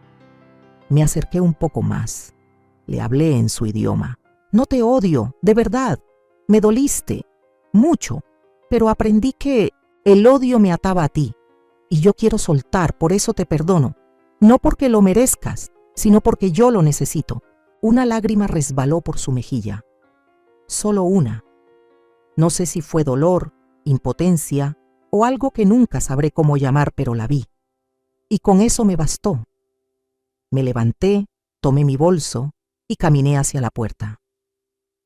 Speaker 1: Me acerqué un poco más. Le hablé en su idioma. No te odio, de verdad. Me doliste, mucho. Pero aprendí que el odio me ataba a ti. Y yo quiero soltar, por eso te perdono. No porque lo merezcas, sino porque yo lo necesito. Una lágrima resbaló por su mejilla. Solo una. No sé si fue dolor, impotencia o algo que nunca sabré cómo llamar, pero la vi. Y con eso me bastó. Me levanté, tomé mi bolso y caminé hacia la puerta.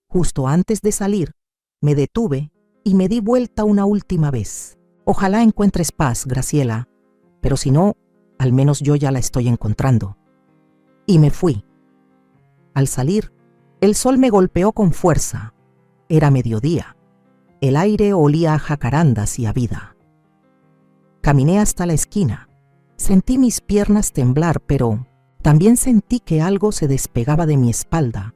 Speaker 1: Justo antes de salir, me detuve y me di vuelta una última vez. Ojalá encuentres paz, Graciela, pero si no, al menos yo ya la estoy encontrando. Y me fui. Al salir, el sol me golpeó con fuerza. Era mediodía. El aire olía a jacarandas y a vida. Caminé hasta la esquina. Sentí mis piernas temblar, pero también sentí que algo se despegaba de mi espalda,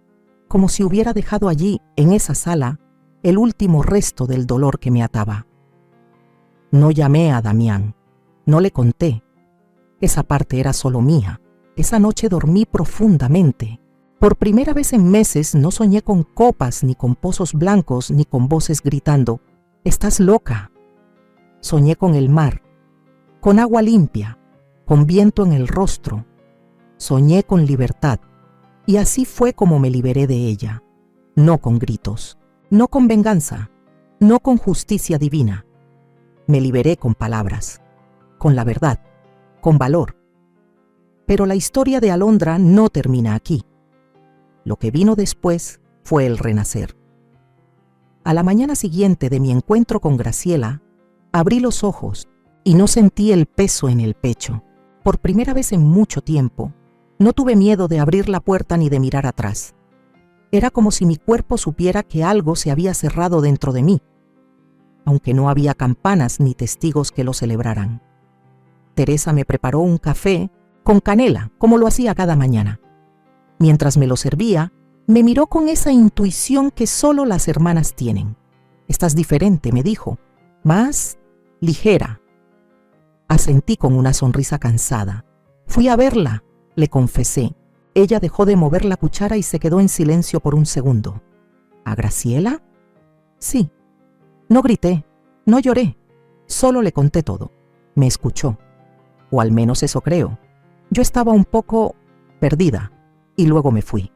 Speaker 1: como si hubiera dejado allí, en esa sala, el último resto del dolor que me ataba. No llamé a Damián, no le conté. Esa parte era solo mía. Esa noche dormí profundamente. Por primera vez en meses no soñé con copas, ni con pozos blancos, ni con voces gritando: «¡Estás loca!». Soñé con el mar, con agua limpia, con viento en el rostro. Soñé con libertad, y así fue como me liberé de ella. No con gritos, no con venganza, no con justicia divina. Me liberé con palabras, con la verdad, con valor. Pero la historia de Alondra no termina aquí. Lo que vino después fue el renacer. A la mañana siguiente de mi encuentro con Graciela, abrí los ojos y no sentí el peso en el pecho. Por primera vez en mucho tiempo, no tuve miedo de abrir la puerta ni de mirar atrás. Era como si mi cuerpo supiera que algo se había cerrado dentro de mí, aunque no había campanas ni testigos que lo celebraran. Teresa me preparó un café con canela, como lo hacía cada mañana. Mientras me lo servía, me miró con esa intuición que solo las hermanas tienen. «Estás diferente», me dijo, «más ligera». Asentí con una sonrisa cansada. «Fui a verla», le confesé. Ella dejó de mover la cuchara y se quedó en silencio por un segundo. «¿A Graciela?». «Sí». No grité, no lloré, solo le conté todo. Me escuchó, o al menos eso creo. Yo estaba un poco perdida y luego me fui.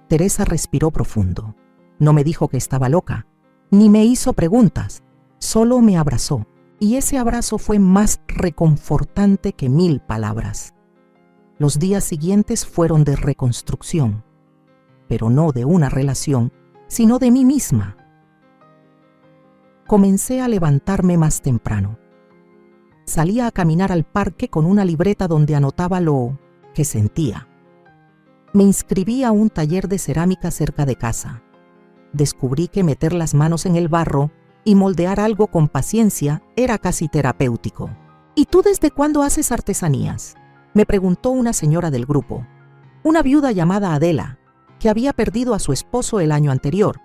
Speaker 1: Teresa respiró profundo. No me dijo que estaba loca, ni me hizo preguntas, solo me abrazó, y ese abrazo fue más reconfortante que 1000 palabras. Los días siguientes fueron de reconstrucción, pero no de una relación, sino de mí misma. Comencé a levantarme más temprano. Salía a caminar al parque con una libreta donde anotaba lo que sentía. Me inscribí a un taller de cerámica cerca de casa. Descubrí que meter las manos en el barro y moldear algo con paciencia era casi terapéutico. «¿Y tú desde cuándo haces artesanías?», me preguntó una señora del grupo, una viuda llamada Adela, que había perdido a su esposo el año anterior.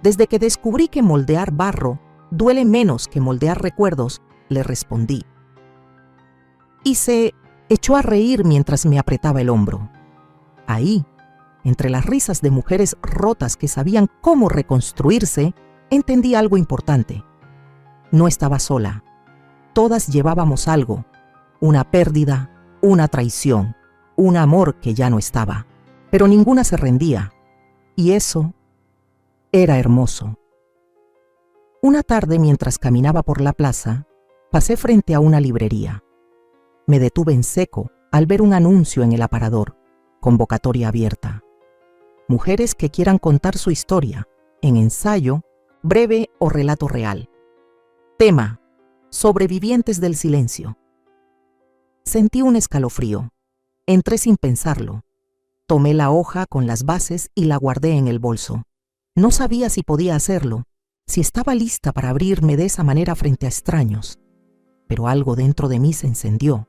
Speaker 1: «Desde que descubrí que moldear barro duele menos que moldear recuerdos», le respondí. Y se echó a reír mientras me apretaba el hombro. Ahí, entre las risas de mujeres rotas que sabían cómo reconstruirse, entendí algo importante. No estaba sola. Todas llevábamos algo, una pérdida, una traición, un amor que ya no estaba. Pero ninguna se rendía. Y eso era hermoso. Una tarde, mientras caminaba por la plaza, pasé frente a una librería. Me detuve en seco al ver un anuncio en el aparador: convocatoria abierta. Mujeres que quieran contar su historia, en ensayo, breve o relato real. Tema: sobrevivientes del silencio. Sentí un escalofrío. Entré sin pensarlo. Tomé la hoja con las bases y la guardé en el bolso. No sabía si podía hacerlo, si estaba lista para abrirme de esa manera frente a extraños. Pero algo dentro de mí se encendió.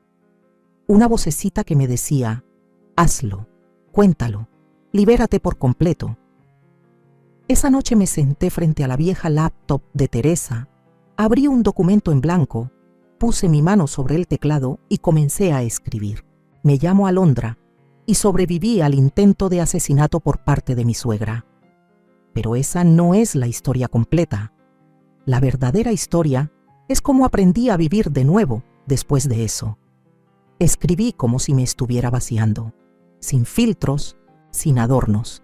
Speaker 1: Una vocecita que me decía: hazlo, cuéntalo, libérate por completo. Esa noche me senté frente a la vieja laptop de Teresa, abrí un documento en blanco, puse mi mano sobre el teclado y comencé a escribir. Me llamo Alondra y sobreviví al intento de asesinato por parte de mi suegra. Pero esa no es la historia completa. La verdadera historia es cómo aprendí a vivir de nuevo después de eso. Escribí como si me estuviera vaciando, sin filtros, sin adornos,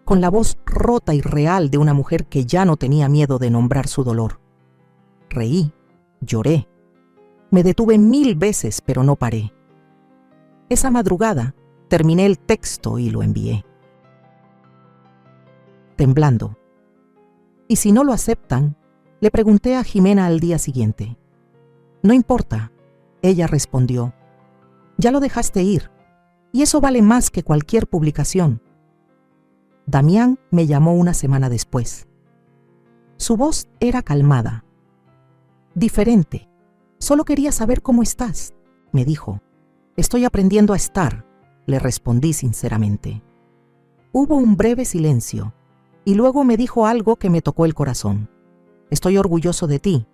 Speaker 1: con la voz rota y real de una mujer que ya no tenía miedo de nombrar su dolor. Reí, lloré, me detuve 1000 veces, pero no paré. Esa madrugada terminé el texto y lo envié. Temblando. Y si no lo aceptan, le pregunté a Jimena al día siguiente. No importa, ella respondió. Ya lo dejaste ir, y eso vale más que cualquier publicación. Damián me llamó una semana después. Su voz era calmada, diferente. Solo quería saber cómo estás, me dijo. Estoy aprendiendo a estar, le respondí sinceramente. Hubo un breve silencio, y luego me dijo algo que me tocó el corazón. Estoy orgulloso de ti.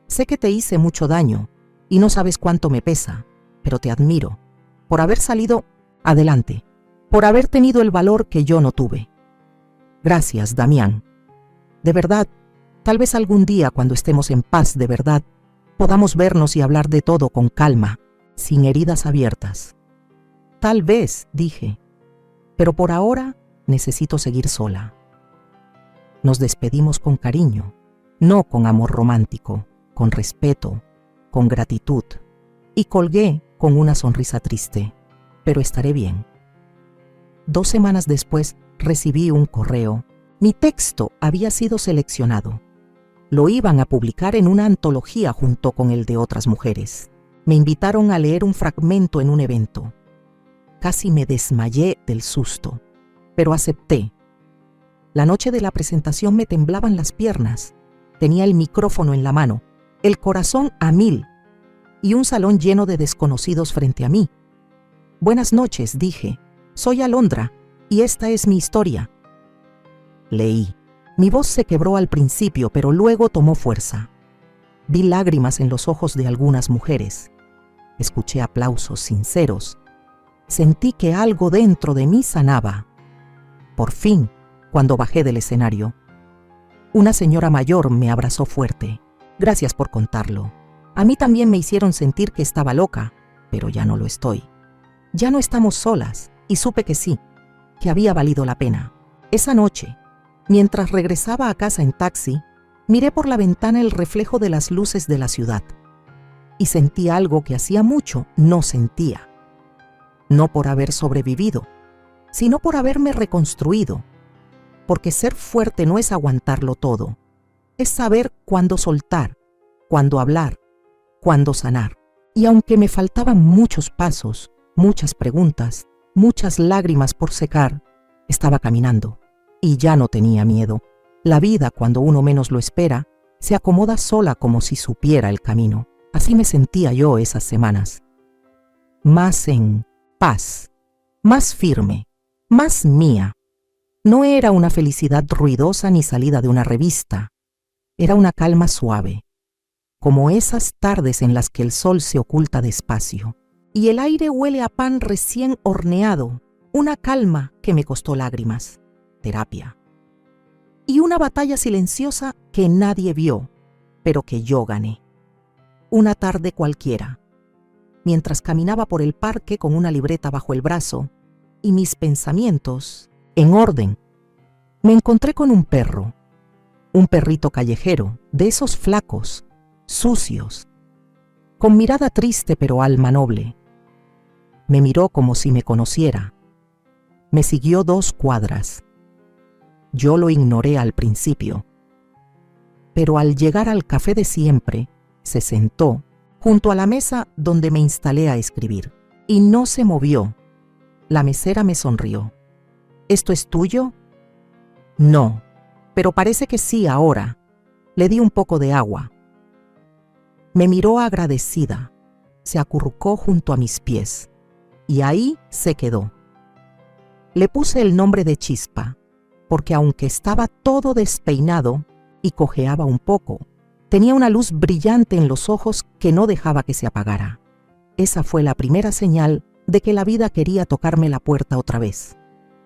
Speaker 1: Sé que te hice mucho daño, y no sabes cuánto me pesa, pero te admiro por haber salido adelante, por haber tenido el valor que yo no tuve. Gracias, Damián. De verdad, tal vez algún día, cuando estemos en paz de verdad, podamos vernos y hablar de todo con calma, sin heridas abiertas. Tal vez, dije, pero por ahora necesito seguir sola. Nos despedimos con cariño, no con amor romántico, con respeto, con gratitud, y colgué con una sonrisa triste, pero estaré bien. 2 semanas después recibí un correo. Mi texto había sido seleccionado. Lo iban a publicar en una antología junto con el de otras mujeres. Me invitaron a leer un fragmento en un evento. Casi me desmayé del susto, pero acepté. La noche de la presentación me temblaban las piernas. Tenía el micrófono en la mano, el corazón a 1000 y un salón lleno de desconocidos frente a mí. Buenas noches, dije. Soy Alondra y esta es mi historia. Leí. Mi voz se quebró al principio, pero luego tomó fuerza. Vi lágrimas en los ojos de algunas mujeres. Escuché aplausos sinceros. Sentí que algo dentro de mí sanaba. Por fin, cuando bajé del escenario, una señora mayor me abrazó fuerte. Gracias por contarlo. A mí también me hicieron sentir que estaba loca, pero ya no lo estoy. Ya no estamos solas, y supe que sí, que había valido la pena. Esa noche, mientras regresaba a casa en taxi, miré por la ventana el reflejo de las luces de la ciudad y sentí algo que hacía mucho no sentía. No por haber sobrevivido, sino por haberme reconstruido. Porque ser fuerte no es aguantarlo todo, es saber cuándo soltar, cuándo hablar, cuándo sanar. Y aunque me faltaban muchos pasos, muchas preguntas, muchas lágrimas por secar, estaba caminando. Y ya no tenía miedo. La vida, cuando uno menos lo espera, se acomoda sola como si supiera el camino. Así me sentía yo esas semanas. Más en paz, más firme, más mía. No era una felicidad ruidosa ni salida de una revista. Era una calma suave, como esas tardes en las que el sol se oculta despacio y el aire huele a pan recién horneado. Una calma que me costó lágrimas, terapia. Y una batalla silenciosa que nadie vio, pero que yo gané. Una tarde cualquiera, mientras caminaba por el parque con una libreta bajo el brazo y mis pensamientos en orden, me encontré con un perro, un perrito callejero, de esos flacos, sucios, con mirada triste pero alma noble. Me miró como si me conociera. Me siguió 2 cuadras. Yo lo ignoré al principio, pero al llegar al café de siempre, se sentó junto a la mesa donde me instalé a escribir y no se movió. La mesera me sonrió. ¿Esto es tuyo? No, pero parece que sí ahora. Le di un poco de agua. Me miró agradecida, se acurrucó junto a mis pies y ahí se quedó. Le puse el nombre de Chispa, porque aunque estaba todo despeinado y cojeaba un poco, tenía una luz brillante en los ojos que no dejaba que se apagara. Esa fue la primera señal de que la vida quería tocarme la puerta otra vez.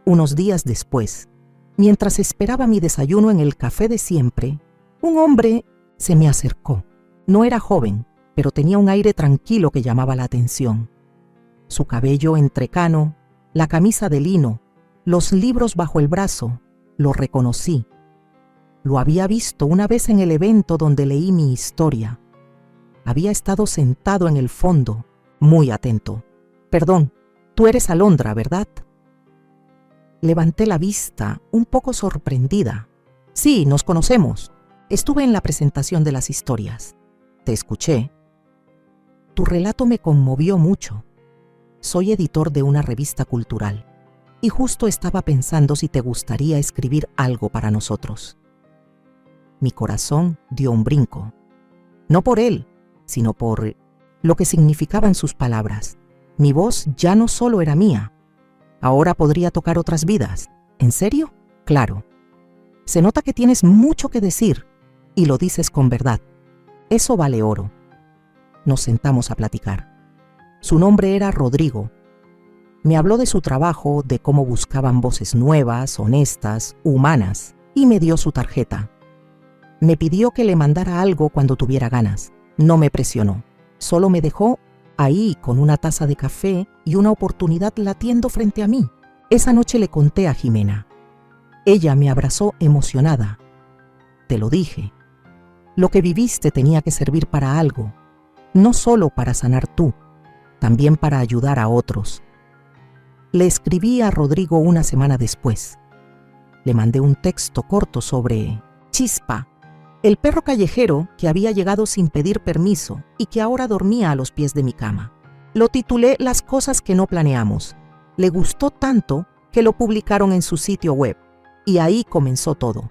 Speaker 1: Unos días después, mientras esperaba mi desayuno en el café de siempre, un hombre se me acercó. No era joven, pero tenía un aire tranquilo que llamaba la atención. Su cabello entrecano, la camisa de lino, los libros bajo el brazo, lo reconocí. Lo había visto una vez en el evento donde leí mi historia. Había estado sentado en el fondo, muy atento. Perdón, tú eres Alondra, ¿verdad? Levanté la vista, un poco sorprendida. Sí, nos conocemos. Estuve en la presentación de las historias. Te escuché. Tu relato me conmovió mucho. Soy editor de una revista cultural y justo estaba pensando si te gustaría escribir algo para nosotros. Mi corazón dio un brinco. No por él, sino por lo que significaban sus palabras. Mi voz ya no solo era mía. Ahora podría tocar otras vidas. ¿En serio? Claro. Se nota que tienes mucho que decir y lo dices con verdad. Eso vale oro. Nos sentamos a platicar. Su nombre era Rodrigo. Me habló de su trabajo, de cómo buscaban voces nuevas, honestas, humanas, y me dio su tarjeta. Me pidió que le mandara algo cuando tuviera ganas. No me presionó. Solo me dejó ahí con una taza de café y una oportunidad latiendo frente a mí. Esa noche le conté a Jimena. Ella me abrazó emocionada. Te lo dije. Lo que viviste tenía que servir para algo. No solo para sanar tú, también para ayudar a otros. Le escribí a Rodrigo una semana después. Le mandé un texto corto sobre Chispa, el perro callejero que había llegado sin pedir permiso y que ahora dormía a los pies de mi cama. Lo titulé Las cosas que no planeamos. Le gustó tanto que lo publicaron en su sitio web. Y ahí comenzó todo.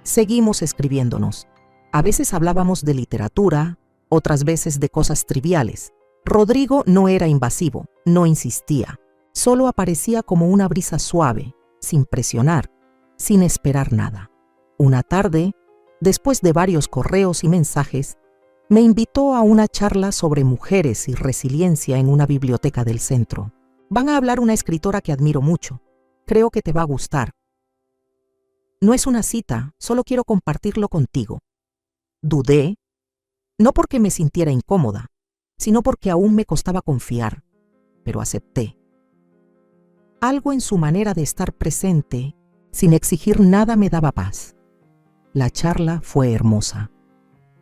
Speaker 1: Seguimos escribiéndonos. A veces hablábamos de literatura, otras veces de cosas triviales. Rodrigo no era invasivo, no insistía. Solo aparecía como una brisa suave, sin presionar, sin esperar nada. Una tarde, después de varios correos y mensajes, me invitó a una charla sobre mujeres y resiliencia en una biblioteca del centro. Van a hablar una escritora que admiro mucho. Creo que te va a gustar. No es una cita, solo quiero compartirlo contigo. Dudé, no porque me sintiera incómoda, sino porque aún me costaba confiar, pero acepté. Algo en su manera de estar presente, sin exigir nada, me daba paz. La charla fue hermosa.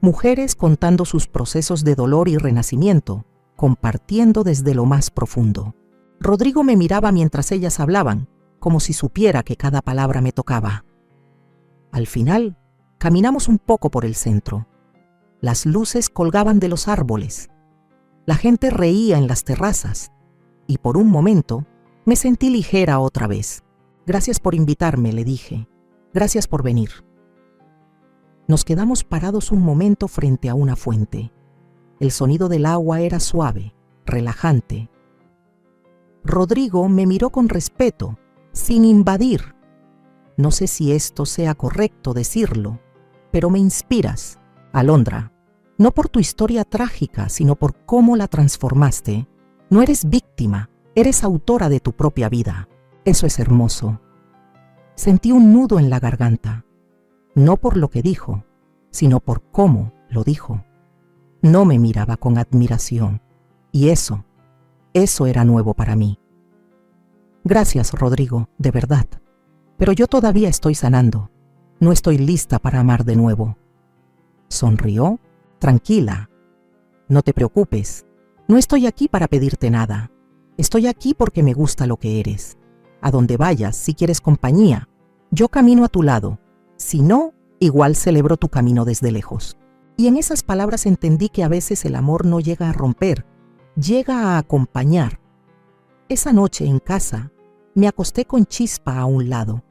Speaker 1: Mujeres contando sus procesos de dolor y renacimiento, compartiendo desde lo más profundo. Rodrigo me miraba mientras ellas hablaban, como si supiera que cada palabra me tocaba. Al final, caminamos un poco por el centro. Las luces colgaban de los árboles. La gente reía en las terrazas. Y por un momento, me sentí ligera otra vez. Gracias por invitarme, le dije. Gracias por venir. Nos quedamos parados un momento frente a una fuente. El sonido del agua era suave, relajante. Rodrigo me miró con respeto, sin invadir. No sé si esto sea correcto decirlo, pero me inspiras, Alondra. No por tu historia trágica, sino por cómo la transformaste. No eres víctima, eres autora de tu propia vida. Eso es hermoso. Sentí un nudo en la garganta, no por lo que dijo, sino por cómo lo dijo. No me miraba con admiración, y eso era nuevo para mí. Gracias, Rodrigo, de verdad. Pero yo todavía estoy sanando. No estoy lista para amar de nuevo. Sonrió, tranquila. No te preocupes. No estoy aquí para pedirte nada. Estoy aquí porque me gusta lo que eres. A donde vayas, si quieres compañía, yo camino a tu lado. Si no, igual celebro tu camino desde lejos. Y en esas palabras entendí que a veces el amor no llega a romper, llega a acompañar. Esa noche en casa, me acosté con Chispa a un lado,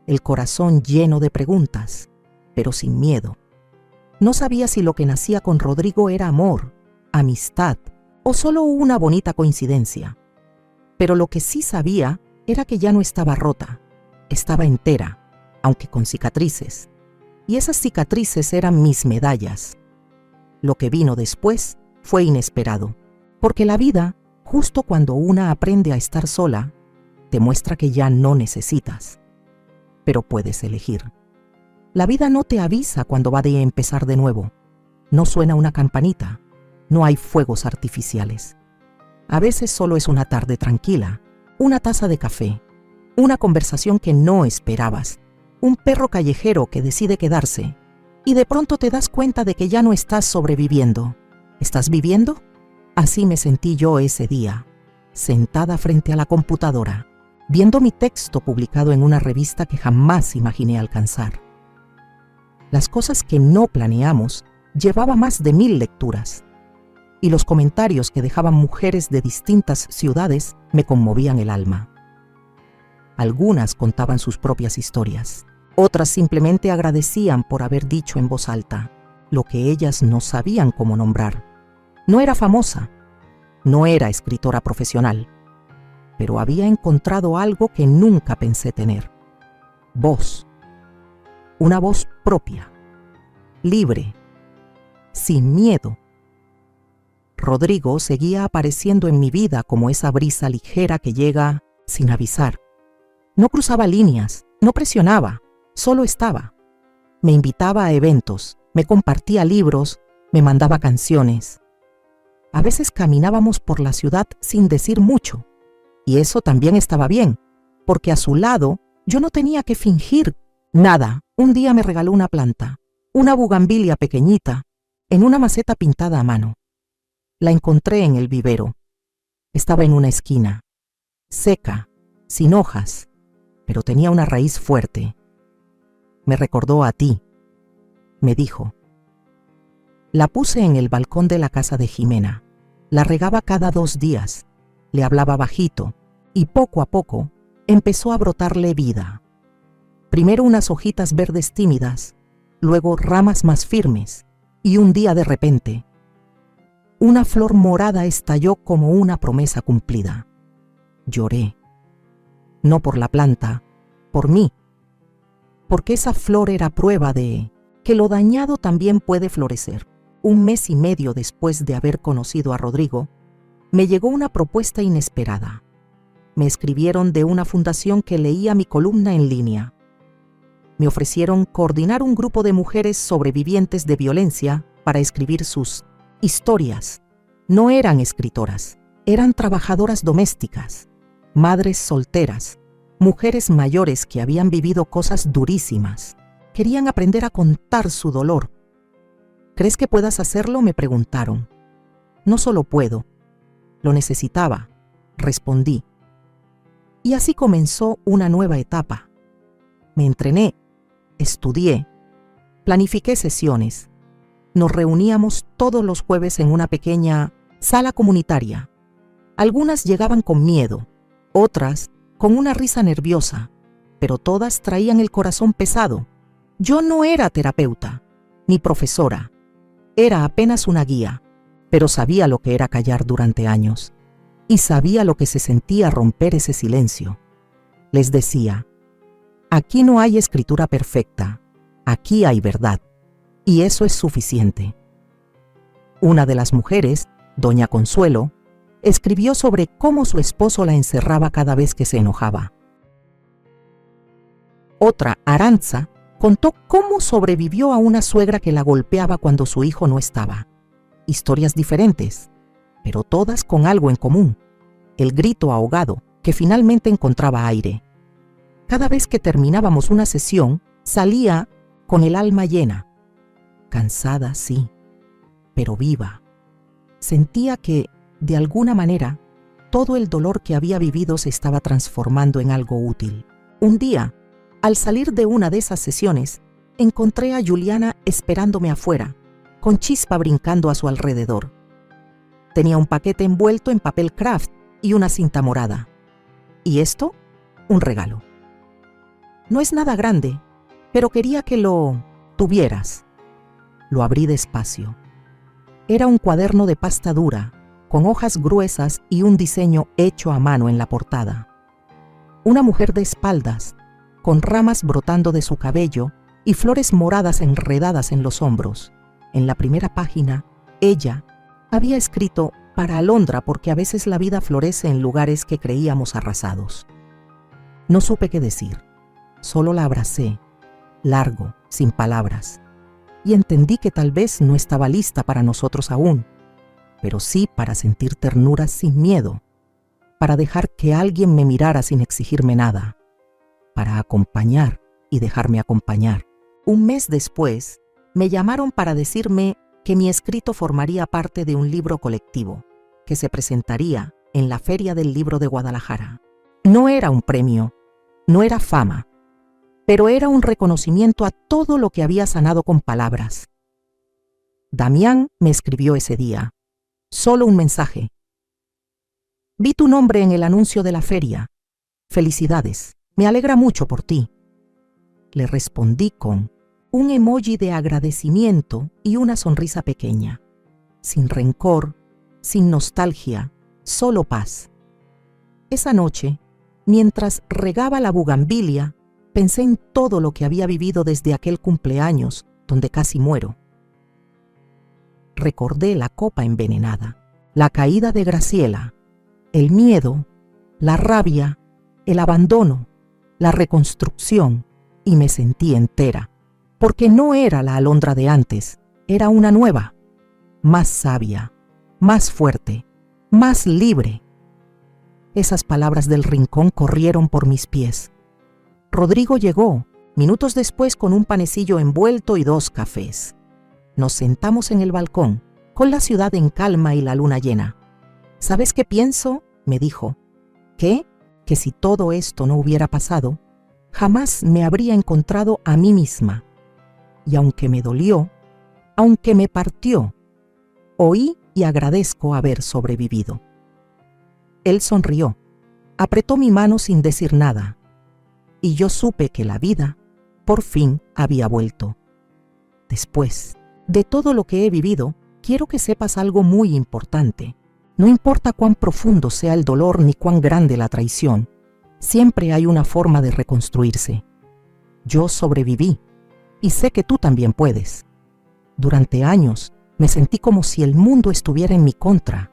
Speaker 1: el corazón lleno de preguntas, pero sin miedo. No sabía si lo que nacía con Rodrigo era amor, amistad o solo una bonita coincidencia. Pero lo que sí sabía era que ya no estaba rota, estaba entera, aunque con cicatrices. Y esas cicatrices eran mis medallas. Lo que vino después fue inesperado, porque la vida, justo cuando una aprende a estar sola, te muestra que ya no necesitas, pero puedes elegir. La vida no te avisa cuando va de empezar de nuevo. No suena una campanita, no hay fuegos artificiales. A veces solo es una tarde tranquila, una taza de café, una conversación que no esperabas, un perro callejero que decide quedarse, y de pronto te das cuenta de que ya no estás sobreviviendo. ¿Estás viviendo? Así me sentí yo ese día, sentada frente a la computadora, viendo mi texto publicado en una revista que jamás imaginé alcanzar. Las cosas que no planeamos llevaba más de 1000 lecturas, y los comentarios que dejaban mujeres de distintas ciudades me conmovían el alma. Algunas contaban sus propias historias, otras simplemente agradecían por haber dicho en voz alta lo que ellas no sabían cómo nombrar. No era famosa, no era escritora profesional, pero había encontrado algo que nunca pensé tener. Voz. Una voz propia, libre, sin miedo. Rodrigo seguía apareciendo en mi vida como esa brisa ligera que llega sin avisar. No cruzaba líneas, no presionaba, solo estaba. Me invitaba a eventos, me compartía libros, me mandaba canciones. A veces caminábamos por la ciudad sin decir mucho, y eso también estaba bien, porque a su lado yo no tenía que fingir nada. Un día me regaló una planta, una bugambilia pequeñita, en una maceta pintada a mano. La encontré en el vivero. Estaba en una esquina, seca, sin hojas, pero tenía una raíz fuerte. Me recordó a ti, me dijo. La puse en el balcón de la casa de Jimena. La regaba cada 2 días, le hablaba bajito y poco a poco empezó a brotarle vida. Primero unas hojitas verdes tímidas, luego ramas más firmes y un día de repente, una flor morada estalló como una promesa cumplida. Lloré, no por la planta, por mí, porque esa flor era prueba de que lo dañado también puede florecer. 1 mes y medio después de haber conocido a Rodrigo, me llegó una propuesta inesperada. Me escribieron de una fundación que leía mi columna en línea. Me ofrecieron coordinar un grupo de mujeres sobrevivientes de violencia para escribir sus historias. No eran escritoras, eran trabajadoras domésticas, madres solteras, mujeres mayores que habían vivido cosas durísimas. Querían aprender a contar su dolor. ¿Crees que puedas hacerlo?, me preguntaron. No solo puedo, lo necesitaba, respondí. Y así comenzó una nueva etapa. Me entrené, estudié, planifiqué sesiones. Nos reuníamos todos los jueves en una pequeña sala comunitaria. Algunas llegaban con miedo, otras con una risa nerviosa, pero todas traían el corazón pesado. Yo no era terapeuta, ni profesora. Era apenas una guía, pero sabía lo que era callar durante años. Y sabía lo que se sentía romper ese silencio. Les decía, aquí no hay escritura perfecta, aquí hay verdad, y eso es suficiente. Una de las mujeres, doña Consuelo, escribió sobre cómo su esposo la encerraba cada vez que se enojaba. Otra, Aranza, contó cómo sobrevivió a una suegra que la golpeaba cuando su hijo no estaba. Historias diferentes, pero todas con algo en común: el grito ahogado que finalmente encontraba aire. Cada vez que terminábamos una sesión, salía con el alma llena. Cansada, sí, pero viva. Sentía que, de alguna manera, todo el dolor que había vivido se estaba transformando en algo útil. Un día, al salir de una de esas sesiones, encontré a Juliana esperándome afuera, con Chispa brincando a su alrededor. Tenía un paquete envuelto en papel craft y una cinta morada. ¿Y esto? Un regalo. No es nada grande, pero quería que lo tuvieras. Lo abrí despacio. Era un cuaderno de pasta dura, con hojas gruesas y un diseño hecho a mano en la portada. Una mujer de espaldas, con ramas brotando de su cabello y flores moradas enredadas en los hombros. En la primera página, ella había escrito para Alondra porque a veces la vida florece en lugares que creíamos arrasados. No supe qué decir, solo la abracé, largo, sin palabras, y entendí que tal vez no estaba lista para nosotros aún, pero sí para sentir ternura sin miedo, para dejar que alguien me mirara sin exigirme nada, para acompañar y dejarme acompañar. 1 mes después, me llamaron para decirme que mi escrito formaría parte de un libro colectivo, que se presentaría en la Feria del Libro de Guadalajara. No era un premio, no era fama, pero era un reconocimiento a todo lo que había sanado con palabras. Damián me escribió ese día, solo un mensaje. Vi tu nombre en el anuncio de la feria. Felicidades. Me alegra mucho por ti. Le respondí con un emoji de agradecimiento y una sonrisa pequeña. Sin rencor, sin nostalgia, solo paz. Esa noche, mientras regaba la bugambilia, pensé en todo lo que había vivido desde aquel cumpleaños donde casi muero. Recordé la copa envenenada, la caída de Graciela, el miedo, la rabia, el abandono, la reconstrucción, y me sentí entera, porque no era la Alondra de antes, era una nueva, más sabia, más fuerte, más libre. Esas palabras del rincón corrieron por mis pies. Rodrigo llegó, minutos después, con un panecillo envuelto y 2 cafés. Nos sentamos en el balcón, con la ciudad en calma y la luna llena. ¿Sabes qué pienso?, me dijo. ¿Qué? Que si todo esto no hubiera pasado, jamás me habría encontrado a mí misma. Y aunque me dolió, aunque me partió, oí y agradezco haber sobrevivido. Él sonrió, apretó mi mano sin decir nada, y yo supe que la vida, por fin, había vuelto. Después de todo lo que he vivido, quiero que sepas algo muy importante. No importa cuán profundo sea el dolor ni cuán grande la traición, siempre hay una forma de reconstruirse. Yo sobreviví, y sé que tú también puedes. Durante años me sentí como si el mundo estuviera en mi contra,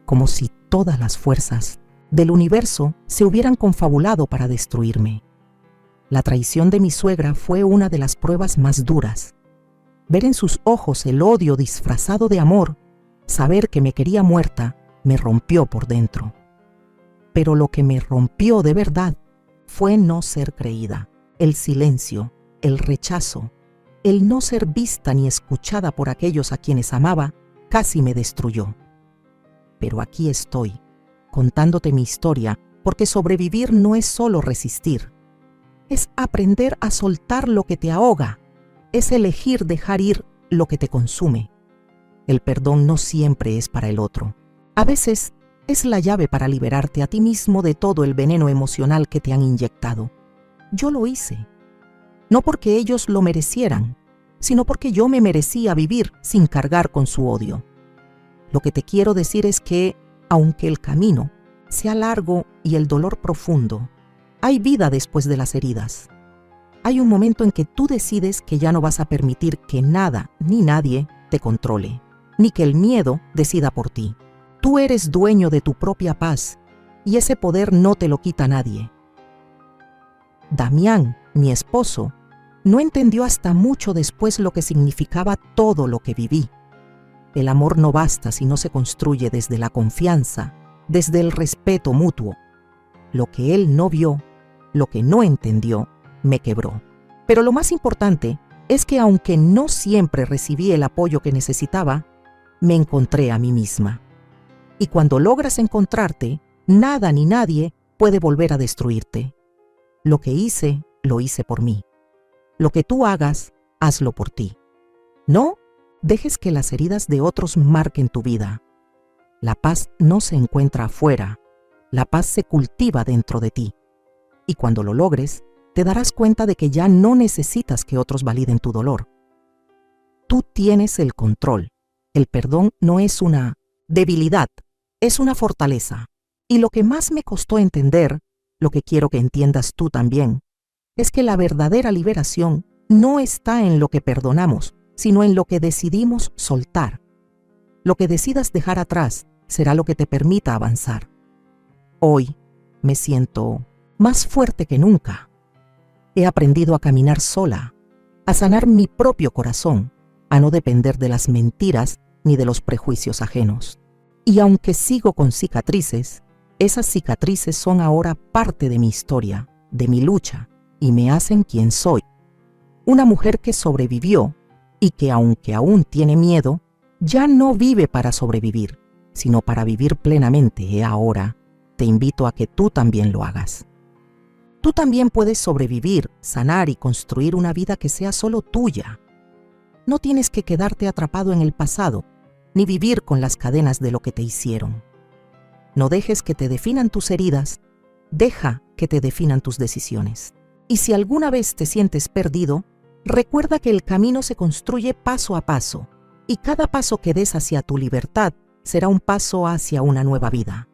Speaker 1: como si todas las fuerzas del universo se hubieran confabulado para destruirme. La traición de mi suegra fue una de las pruebas más duras. Ver en sus ojos el odio disfrazado de amor, saber que me quería muerta, me rompió por dentro. Pero lo que me rompió de verdad fue no ser creída, el silencio, el rechazo, el no ser vista ni escuchada por aquellos a quienes amaba, casi me destruyó. Pero aquí estoy, contándote mi historia, porque sobrevivir no es solo resistir. Es aprender a soltar lo que te ahoga, es elegir dejar ir lo que te consume. El perdón no siempre es para el otro. A veces es la llave para liberarte a ti mismo de todo el veneno emocional que te han inyectado. Yo lo hice. No porque ellos lo merecieran, sino porque yo me merecía vivir sin cargar con su odio. Lo que te quiero decir es que, aunque el camino sea largo y el dolor profundo, hay vida después de las heridas. Hay un momento en que tú decides que ya no vas a permitir que nada ni nadie te controle, ni que el miedo decida por ti. Tú eres dueño de tu propia paz y ese poder no te lo quita nadie. Damián, mi esposo, no entendió hasta mucho después lo que significaba todo lo que viví. El amor no basta si no se construye desde la confianza, desde el respeto mutuo. Lo que él no vio, lo que no entendió, me quebró. Pero lo más importante es que aunque no siempre recibí el apoyo que necesitaba, me encontré a mí misma. Y cuando logras encontrarte, nada ni nadie puede volver a destruirte. Lo que hice, lo hice por mí. Lo que tú hagas, hazlo por ti. No dejes que las heridas de otros marquen tu vida. La paz no se encuentra afuera, la paz se cultiva dentro de ti. Y cuando lo logres, te darás cuenta de que ya no necesitas que otros validen tu dolor. Tú tienes el control. El perdón no es una debilidad, es una fortaleza. Y lo que más me costó entender, lo que quiero que entiendas tú también, es que la verdadera liberación no está en lo que perdonamos, sino en lo que decidimos soltar. Lo que decidas dejar atrás será lo que te permita avanzar. Hoy me siento más fuerte que nunca. He aprendido a caminar sola, a sanar mi propio corazón, a no depender de las mentiras ni de los prejuicios ajenos. Y aunque sigo con cicatrices, esas cicatrices son ahora parte de mi historia, de mi lucha, y me hacen quien soy. Una mujer que sobrevivió y que, aunque aún tiene miedo, ya no vive para sobrevivir, sino para vivir plenamente. Y ahora te invito a que tú también lo hagas. Tú también puedes sobrevivir, sanar y construir una vida que sea solo tuya. No tienes que quedarte atrapado en el pasado, ni vivir con las cadenas de lo que te hicieron. No dejes que te definan tus heridas, deja que te definan tus decisiones. Y si alguna vez te sientes perdido, recuerda que el camino se construye paso a paso, y cada paso que des hacia tu libertad será un paso hacia una nueva vida.